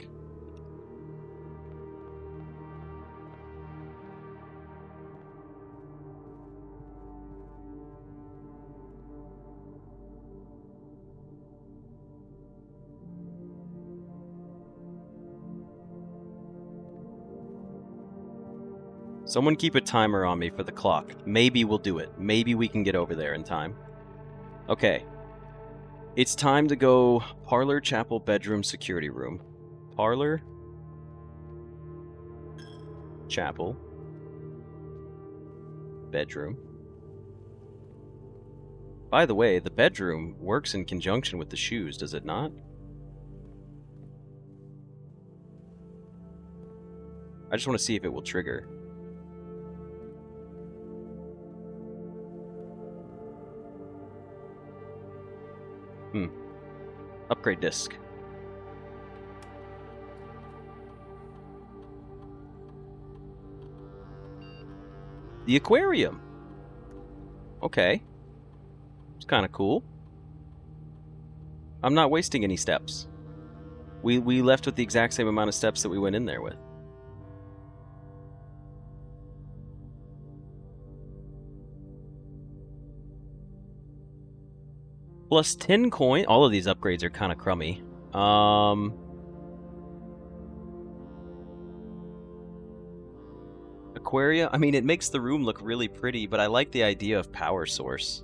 Someone keep a timer on me for the clock. Maybe we'll do it. Maybe we can get over there in time. Okay. It's time to go parlor, chapel, bedroom, security room. Parlor. Chapel. Bedroom. By the way, the bedroom works in conjunction with the shoes, does it not? I just want to see if it will trigger. Upgrade disc. The aquarium. Okay. It's kind of cool. I'm not wasting any steps. We left with the exact same amount of steps that we went in there with. Plus 10 coin. All of these upgrades are kind of crummy. Aquaria. I mean, it makes the room look really pretty, but I like the idea of power source.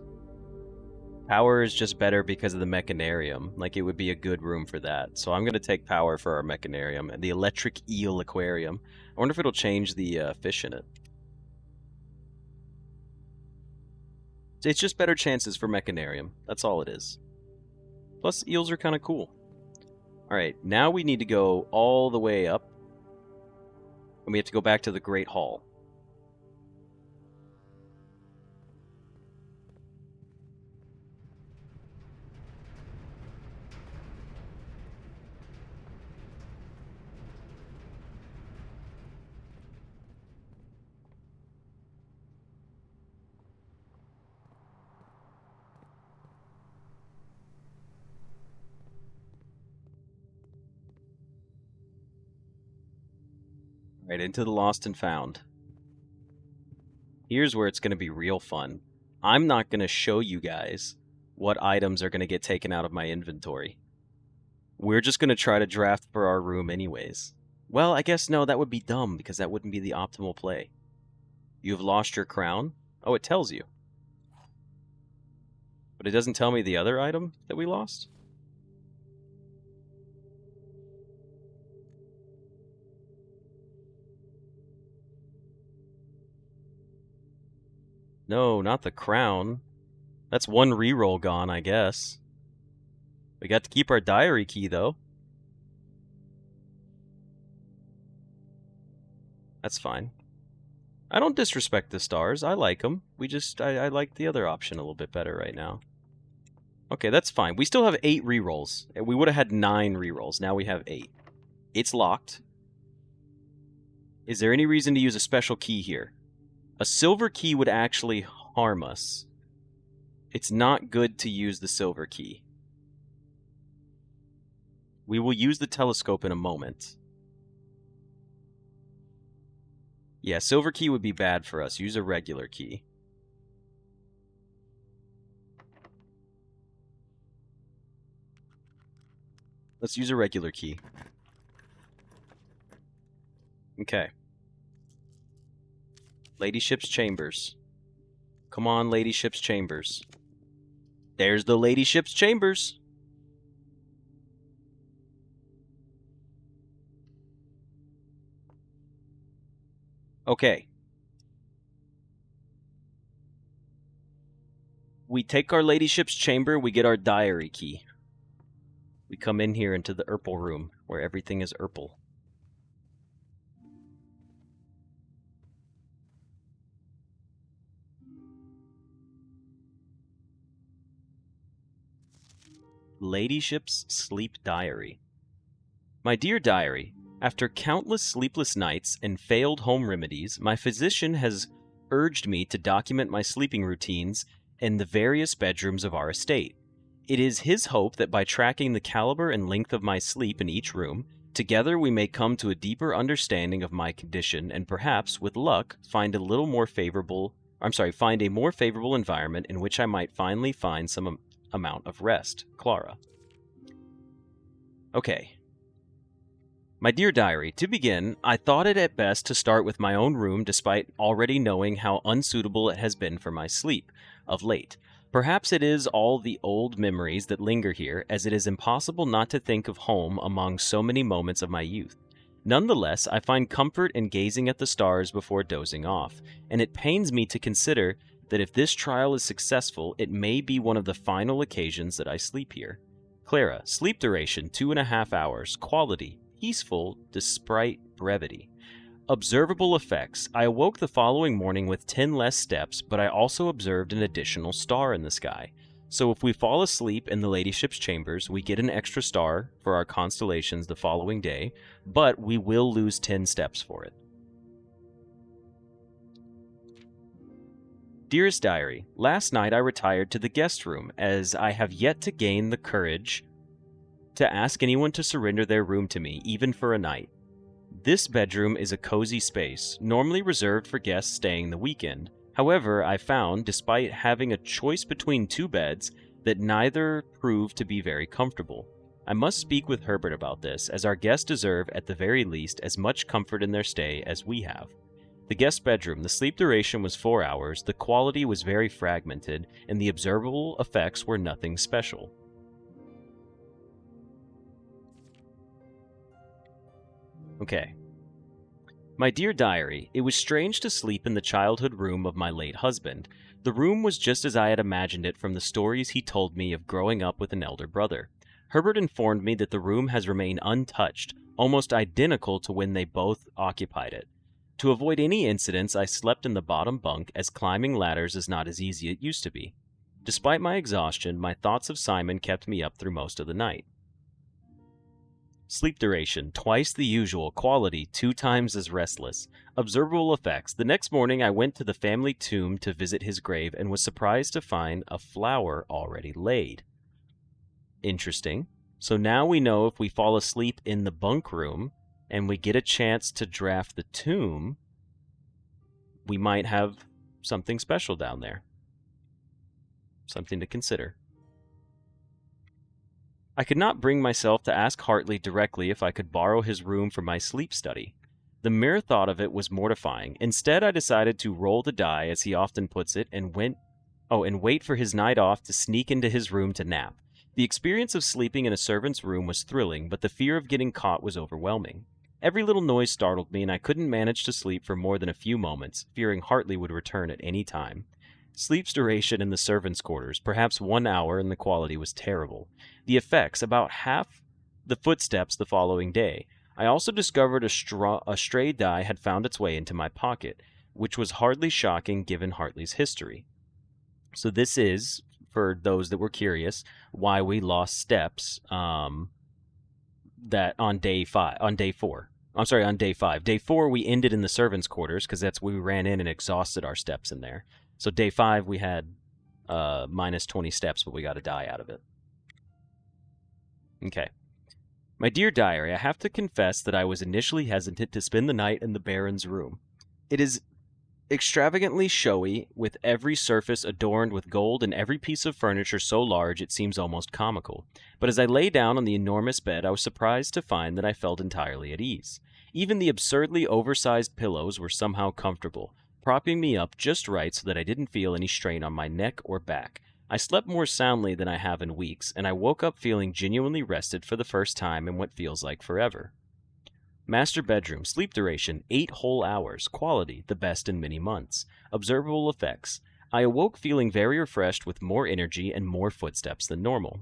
Power is just better because of the mechanarium. Like, it would be a good room for that. So I'm going to take power for our mechanarium and the electric eel aquarium. I wonder if it'll change the fish in it. It's just better chances for Mechanarium. That's all it is. Plus, eels are kind of cool. Alright, now we need to go all the way up. And we have to go back to the Great Hall. Right into the Lost and Found. Here's where it's going to be real fun. I'm not going to show you guys what items are going to get taken out of my inventory. We're just going to try to draft for our room anyways. Well, I guess no, that would be dumb because that wouldn't be the optimal play. You have lost your crown? Oh, it tells you. But it doesn't tell me the other item that we lost? No, not the crown. That's one reroll gone, I guess. We got to keep our diary key, though. That's fine. I don't disrespect the stars. I like them. I like the other option a little bit better right now. Okay, that's fine. We still have 8 rerolls. We would have had 9 rerolls. Now we have 8. It's locked. Is there any reason to use a special key here? A silver key would actually harm us. It's not good to use the silver key. We will use the telescope in a moment. Yeah, silver key would be bad for us. Use a regular key. Let's use a regular key. Okay. Ladyship's chambers. Come on, Ladyship's chambers. There's the Ladyship's chambers. Okay. We take our Ladyship's chamber, we get our diary key. We come in here into the Urple room, where everything is Urple. Ladyship's Sleep Diary. My dear diary, after countless sleepless nights and failed home remedies, my physician has urged me to document my sleeping routines in the various bedrooms of our estate. It is his hope that by tracking the caliber and length of my sleep in each room, together we may come to a deeper understanding of my condition and perhaps, with luck, find a more favorable environment in which I might finally find some amount of rest. Clara. Okay. My dear diary, to begin, I thought it at best to start with my own room despite already knowing how unsuitable it has been for my sleep of late. Perhaps it is all the old memories that linger here, as it is impossible not to think of home among so many moments of my youth. Nonetheless, I find comfort in gazing at the stars before dozing off, and it pains me to consider that if this trial is successful, it may be one of the final occasions that I sleep here. Clara, sleep duration 2.5 hours, quality, peaceful despite brevity. Observable effects. I awoke the following morning with 10 less steps, but I also observed an additional star in the sky. So if we fall asleep in the Ladyship's chambers, we get an extra star for our constellations the following day, but we will lose 10 steps for it. Dearest Diary, last night I retired to the guest room, as I have yet to gain the courage to ask anyone to surrender their room to me, even for a night. This bedroom is a cozy space, normally reserved for guests staying the weekend. However, I found, despite having a choice between 2 beds, that neither proved to be very comfortable. I must speak with Herbert about this, as our guests deserve, at the very least, as much comfort in their stay as we have. The guest bedroom, the sleep duration was 4 hours, the quality was very fragmented, and the observable effects were nothing special. Okay. My dear diary, it was strange to sleep in the childhood room of my late husband. The room was just as I had imagined it from the stories he told me of growing up with an elder brother. Herbert informed me that the room has remained untouched, almost identical to when they both occupied it. To avoid any incidents, I slept in the bottom bunk, as climbing ladders is not as easy as it used to be. Despite my exhaustion, my thoughts of Simon kept me up through most of the night. Sleep duration, twice the usual. Quality, 2 times as restless. Observable effects. The next morning I went to the family tomb to visit his grave and was surprised to find a flower already laid. Interesting. So now we know if we fall asleep in the bunk room and we get a chance to draft the tomb, we might have something special down there. Something to consider. I could not bring myself to ask Hartley directly if I could borrow his room for my sleep study. The mere thought of it was mortifying. Instead, I decided to roll the die, as he often puts it, and wait for his night off to sneak into his room to nap. The experience of sleeping in a servant's room was thrilling, but the fear of getting caught was overwhelming. Every little noise startled me, and I couldn't manage to sleep for more than a few moments, fearing Hartley would return at any time. Sleep's duration in the servants' quarters, perhaps 1 hour, and the quality was terrible. The effects, about half the footsteps the following day. I also discovered a stray die had found its way into my pocket, which was hardly shocking given Hartley's history. So this is, for those that were curious, why we lost steps that on day 5. On day 4. On day 5. Day 4 we ended in the servants' quarters because that's where we ran in and exhausted our steps in there. So day 5 we had minus 20 steps, but we got a die out of it. Okay. My dear diary, I have to confess that I was initially hesitant to spend the night in the Baron's room. It is extravagantly showy, with every surface adorned with gold and every piece of furniture so large it seems almost comical. But as I lay down on the enormous bed, I was surprised to find that I felt entirely at ease. Even the absurdly oversized pillows were somehow comfortable, propping me up just right so that I didn't feel any strain on my neck or back. I slept more soundly than I have in weeks, and I woke up feeling genuinely rested for the first time in what feels like forever. Master bedroom, sleep duration, 8 whole hours. Quality, the best in many months. Observable effects. I awoke feeling very refreshed with more energy and more footsteps than normal.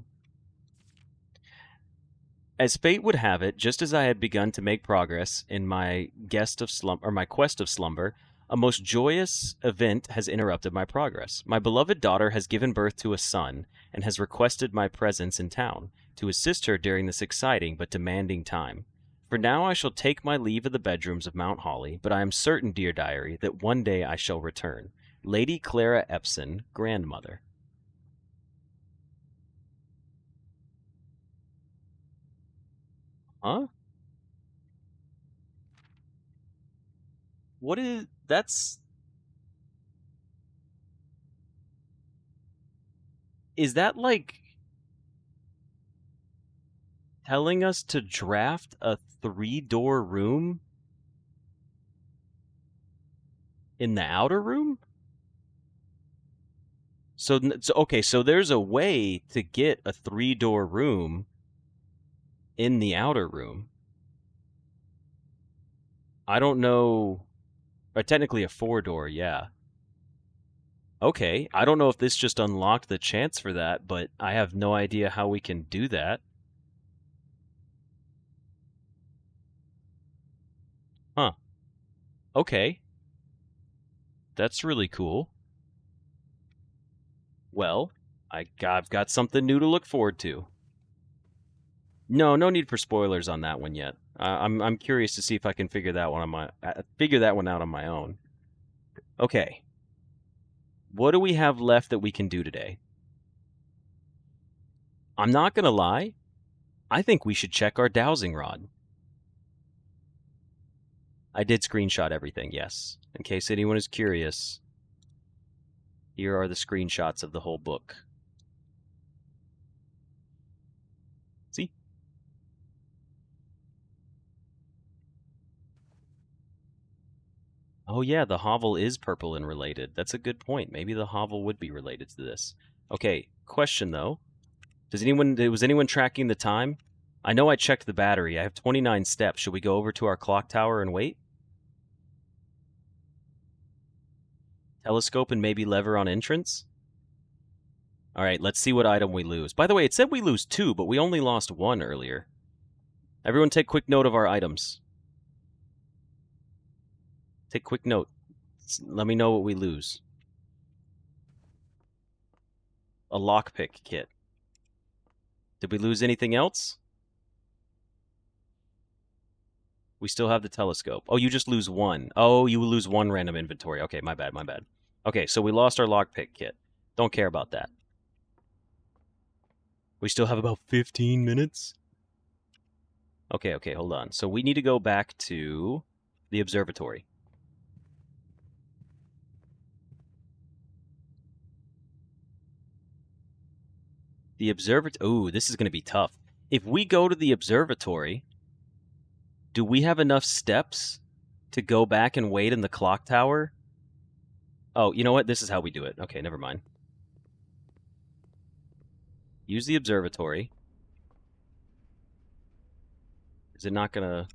As fate would have it, just as I had begun to make progress in my quest of slumber, a most joyous event has interrupted my progress. My beloved daughter has given birth to a son and has requested my presence in town to assist her during this exciting but demanding time. For now I shall take my leave of the bedrooms of Mount Holly, but I am certain, dear diary, that one day I shall return. Lady Clara Epson, grandmother. Huh? What is... that's... Is that like telling us to draft a 3-door room in the outer room? So okay, so there's a way to get a 3-door room in the outer room. I don't know. Technically a 4-door, yeah. Okay, I don't know if this just unlocked the chance for that, but I have no idea how we can do that. Huh. Okay. That's really cool. Well, I've got something new to look forward to. No need for spoilers on that one yet. I'm curious to see if I can figure that one out on my own. Okay. What do we have left that we can do today? I'm not gonna lie. I think we should check our dowsing rod. I did screenshot everything, yes. In case anyone is curious, here are the screenshots of the whole book. See? Oh yeah, the hovel is purple and related. That's a good point. Maybe the hovel would be related to this. Okay, question though. Was anyone tracking the time? I know I checked the battery. I have 29 steps. Should we go over to our clock tower and wait? Telescope and maybe lever on entrance? Alright, let's see what item we lose. By the way, it said we lose 2, but we only lost 1 earlier. Everyone take quick note of our items. Take quick note. Let me know what we lose. A lockpick kit. Did we lose anything else? We still have the telescope. Oh, you just lose 1. Oh, you lose 1 random inventory. Okay, my bad, my bad. Okay, so we lost our lockpick kit. Don't care about that. We still have about 15 minutes. Okay, hold on. So we need to go back to the observatory. The observatory... Ooh, this is going to be tough. If we go to the observatory, do we have enough steps to go back and wait in the clock tower? Oh, you know what? This is how we do it. Okay, never mind. Use the observatory. Is it not gonna...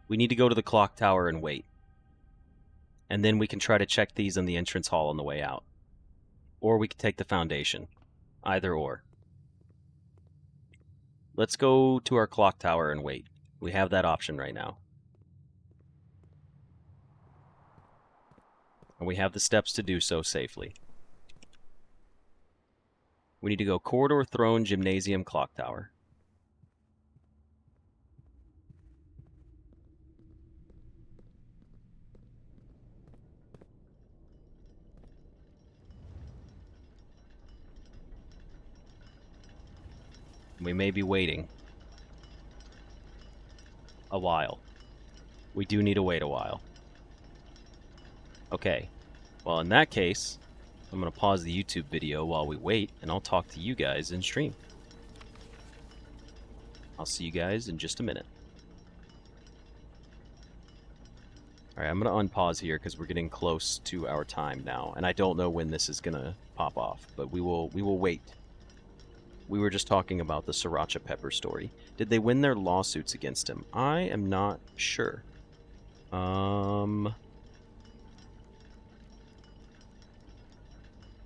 We need to go to the clock tower and wait. And then we can try to check these in the entrance hall on the way out. Or we can take the foundation. Either or. Let's go to our clock tower and wait. We have that option right now. And we have the steps to do so safely. We need to go corridor, throne, gymnasium, clock tower. We may be waiting a while. We do need to wait a while. Okay. Well, in that case, I'm going to pause the YouTube video while we wait, and I'll talk to you guys in stream. I'll see you guys in just a minute. Alright, I'm going to unpause here because we're getting close to our time now, and I don't know when this is going to pop off, but we will wait. We were just talking about the Sriracha Pepper story. Did they win their lawsuits against him? I am not sure.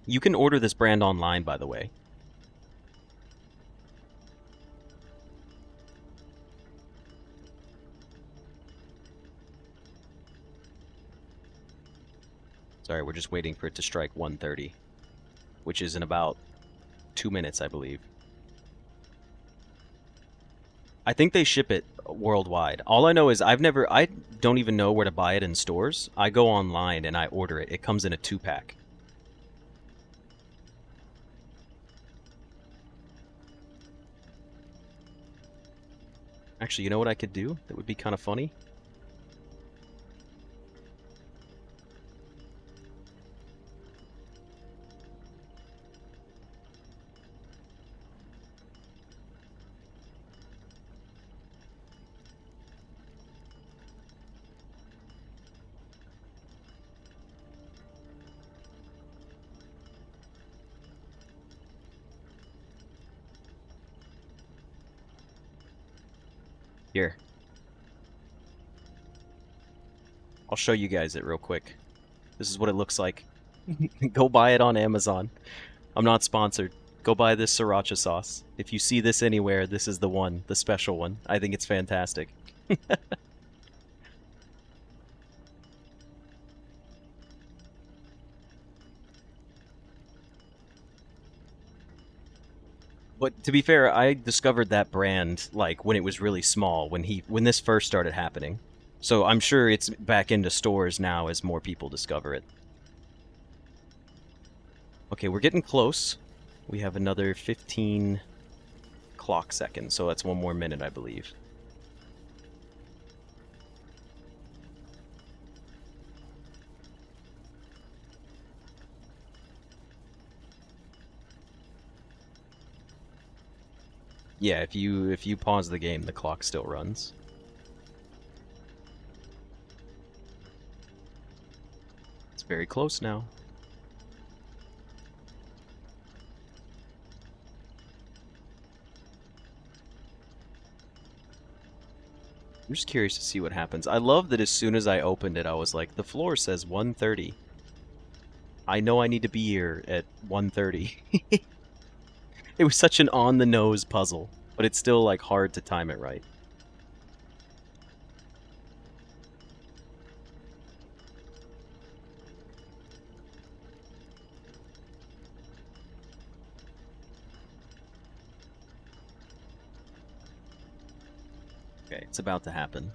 You can order this brand online, by the way. Sorry, we're just waiting for it to strike 1:30, which is in about 2 minutes, I believe. I think they ship it worldwide. All I know is I don't even know where to buy it in stores. I go online and I order it. It comes in a 2-pack. Actually, you know what I could do? That would be kind of funny. Here. I'll show you guys it real quick. This is what it looks like. Go buy it on Amazon. I'm not sponsored. Go buy this sriracha sauce. If you see this anywhere, this is the one, the special one. I think it's fantastic. But to be fair, I discovered that brand like when it was really small, when this first started happening. So I'm sure it's back into stores now as more people discover it. Okay, we're getting close. We have another 15 clock seconds, so that's 1 more minute, I believe. Yeah, if you pause the game, the clock still runs. It's very close now. I'm just curious to see what happens. I love that as soon as I opened it, I was like, the floor says 1:30. I know I need to be here at 1:30. It was such an on-the-nose puzzle, but it's still, like, hard to time it right. Okay, it's about to happen.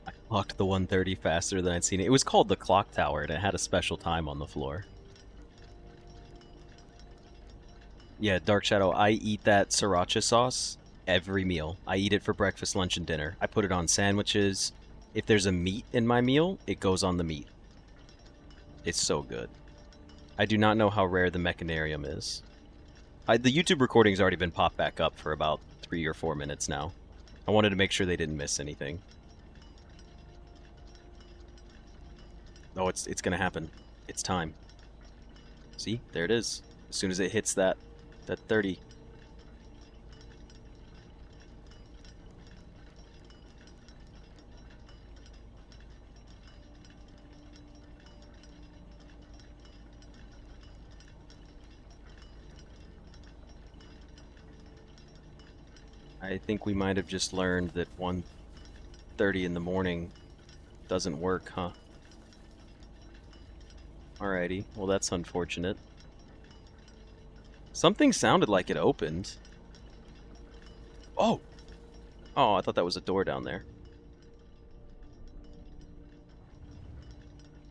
I clocked the 1:30 faster than I'd seen it. It was called the Clock Tower, and it had a special time on the floor. Yeah, Dark Shadow, I eat that sriracha sauce every meal. I eat it for breakfast, lunch, and dinner. I put it on sandwiches. If there's a meat in my meal, it goes on the meat. It's so good. I do not know how rare the Mechanarium is. The YouTube recording's already been popped back up for about 3 or 4 minutes now. I wanted to make sure they didn't miss anything. Oh, it's gonna happen. It's time. See? There it is. As soon as it hits that 30. I think we might have just learned that 1:30 in the morning doesn't work, huh? Alrighty, well that's unfortunate. Something sounded like it opened. Oh! Oh, I thought that was a door down there.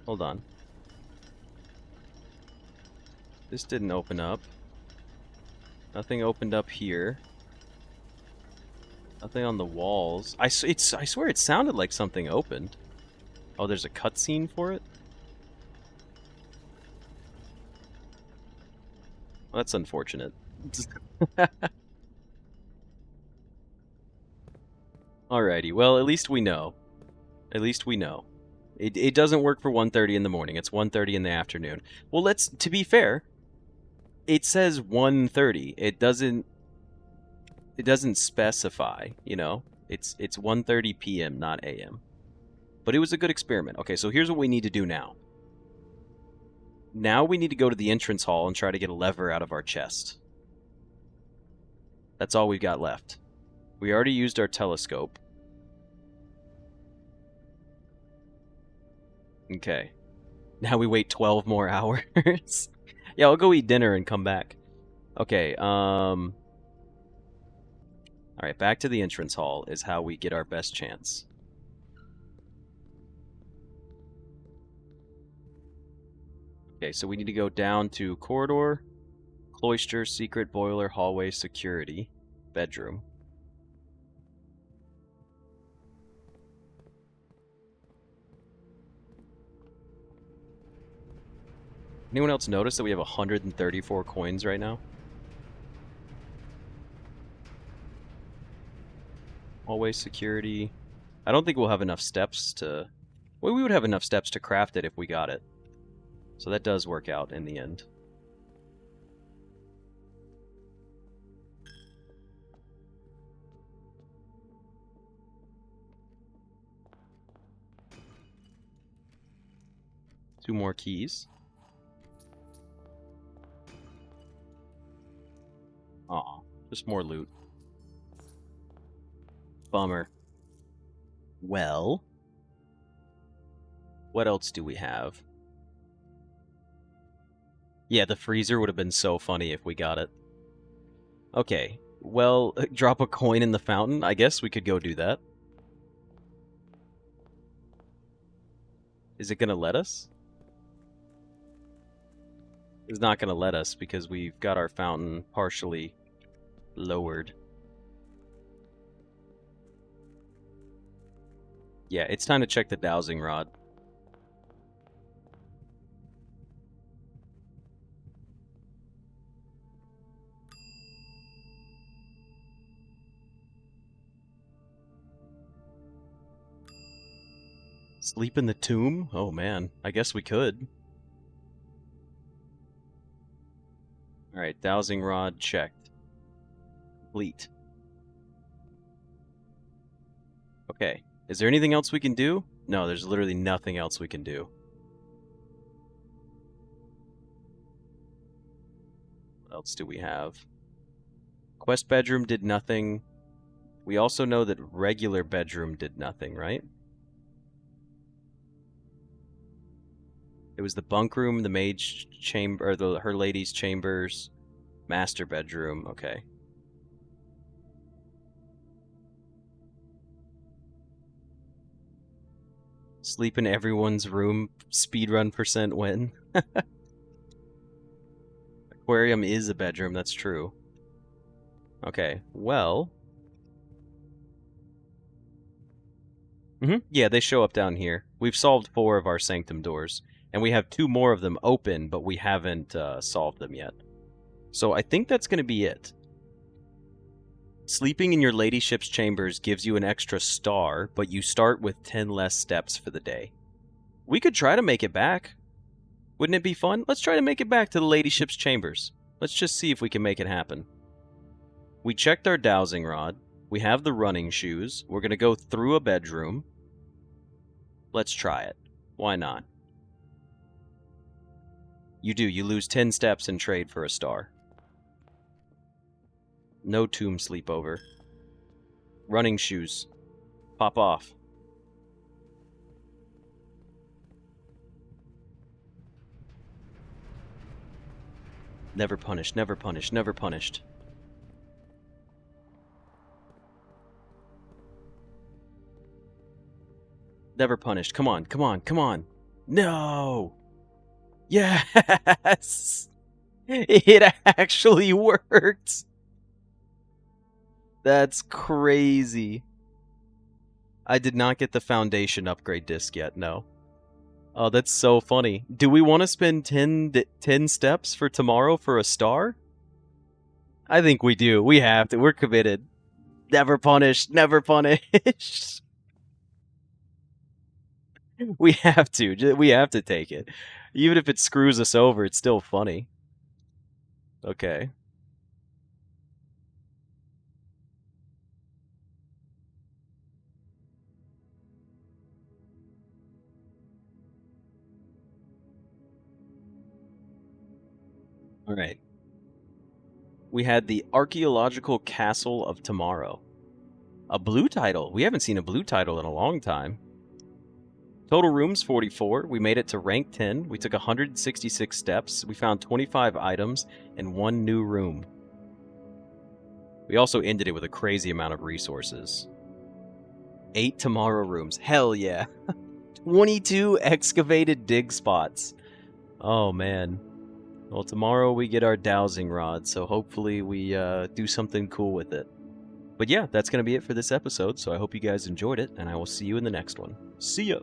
Hold on. This didn't open up. Nothing opened up here. Nothing on the walls. I swear it sounded like something opened. Oh, there's a cutscene for it? Well, that's unfortunate. Alrighty, well, at least we know. At least we know. It doesn't work for 1:30 in the morning. It's 1:30 in the afternoon. Well, to be fair, it says 1:30. It doesn't specify, you know? It's 1:30 p.m., not a.m. But it was a good experiment. Okay, so here's what we need to do now. Now we need to go to the entrance hall and try to get a lever out of our chest. That's all we've got left. We already used our telescope. Okay. Now we wait 12 more hours. Yeah, I'll go eat dinner and come back. Okay, Alright, back to the entrance hall is how we get our best chance. Okay, so we need to go down to corridor, cloister, secret, boiler, hallway, security, bedroom. Anyone else notice that we have 134 coins right now? Hallway, security. I don't think we'll have enough steps to... Well, we would have enough steps to craft it if we got it. So that does work out in the end. Two more keys. Aw, just more loot. Bummer. Well, what else do we have? Yeah, the freezer would have been so funny if we got it. Okay, well, drop a coin in the fountain? I guess we could go do that. Is it gonna let us? It's not gonna let us because we've got our fountain partially lowered. Yeah, it's time to check the dowsing rod. Sleep in the tomb? Oh man, I guess we could. Alright, dowsing rod checked. Complete. Okay. Is there anything else we can do? No, there's literally nothing else we can do. What else do we have? Quest bedroom did nothing. We also know that regular bedroom did nothing, right? It was the bunk room, the maid's chamber, or her lady's chambers, master bedroom. Okay. Sleep in everyone's room, speedrun percent win. Aquarium is a bedroom, that's true. Okay, well... Yeah, they show up down here. We've solved 4 of our sanctum doors, and we have 2 more of them open, but we haven't solved them yet. So I think that's going to be it. Sleeping in your ladyship's chambers gives you an extra star, but you start with 10 less steps for the day. We could try to make it back. Wouldn't it be fun? Let's try to make it back to the ladyship's chambers. Let's just see if we can make it happen. We checked our dowsing rod. We have the running shoes. We're going to go through a bedroom. Let's try it. Why not? You do. You lose 10 steps and trade for a star. No tomb sleepover. Running shoes. Pop off. Never punished, never punished, never punished. Never punished. Come on, come on, come on. No! Yes! It actually worked! That's crazy. I did not get the foundation upgrade disc yet, no. Oh, that's so funny. Do we want to spend 10 steps for tomorrow for a star? I think we do. We have to. We're committed. Never punished. Never punished. We have to. We have to take it. Even if it screws us over, it's still funny. Okay. All right. We had the Archaeological Castle of Tomorrow. A blue title. We haven't seen a blue title in a long time. Total rooms, 44. We made it to rank 10. We took 166 steps. We found 25 items and 1 new room. We also ended it with a crazy amount of resources. 8 tomorrow rooms. Hell yeah. 22 excavated dig spots. Oh, man. Well, tomorrow we get our dowsing rod, so hopefully we do something cool with it. But yeah, that's going to be it for this episode, so I hope you guys enjoyed it, and I will see you in the next one. See ya!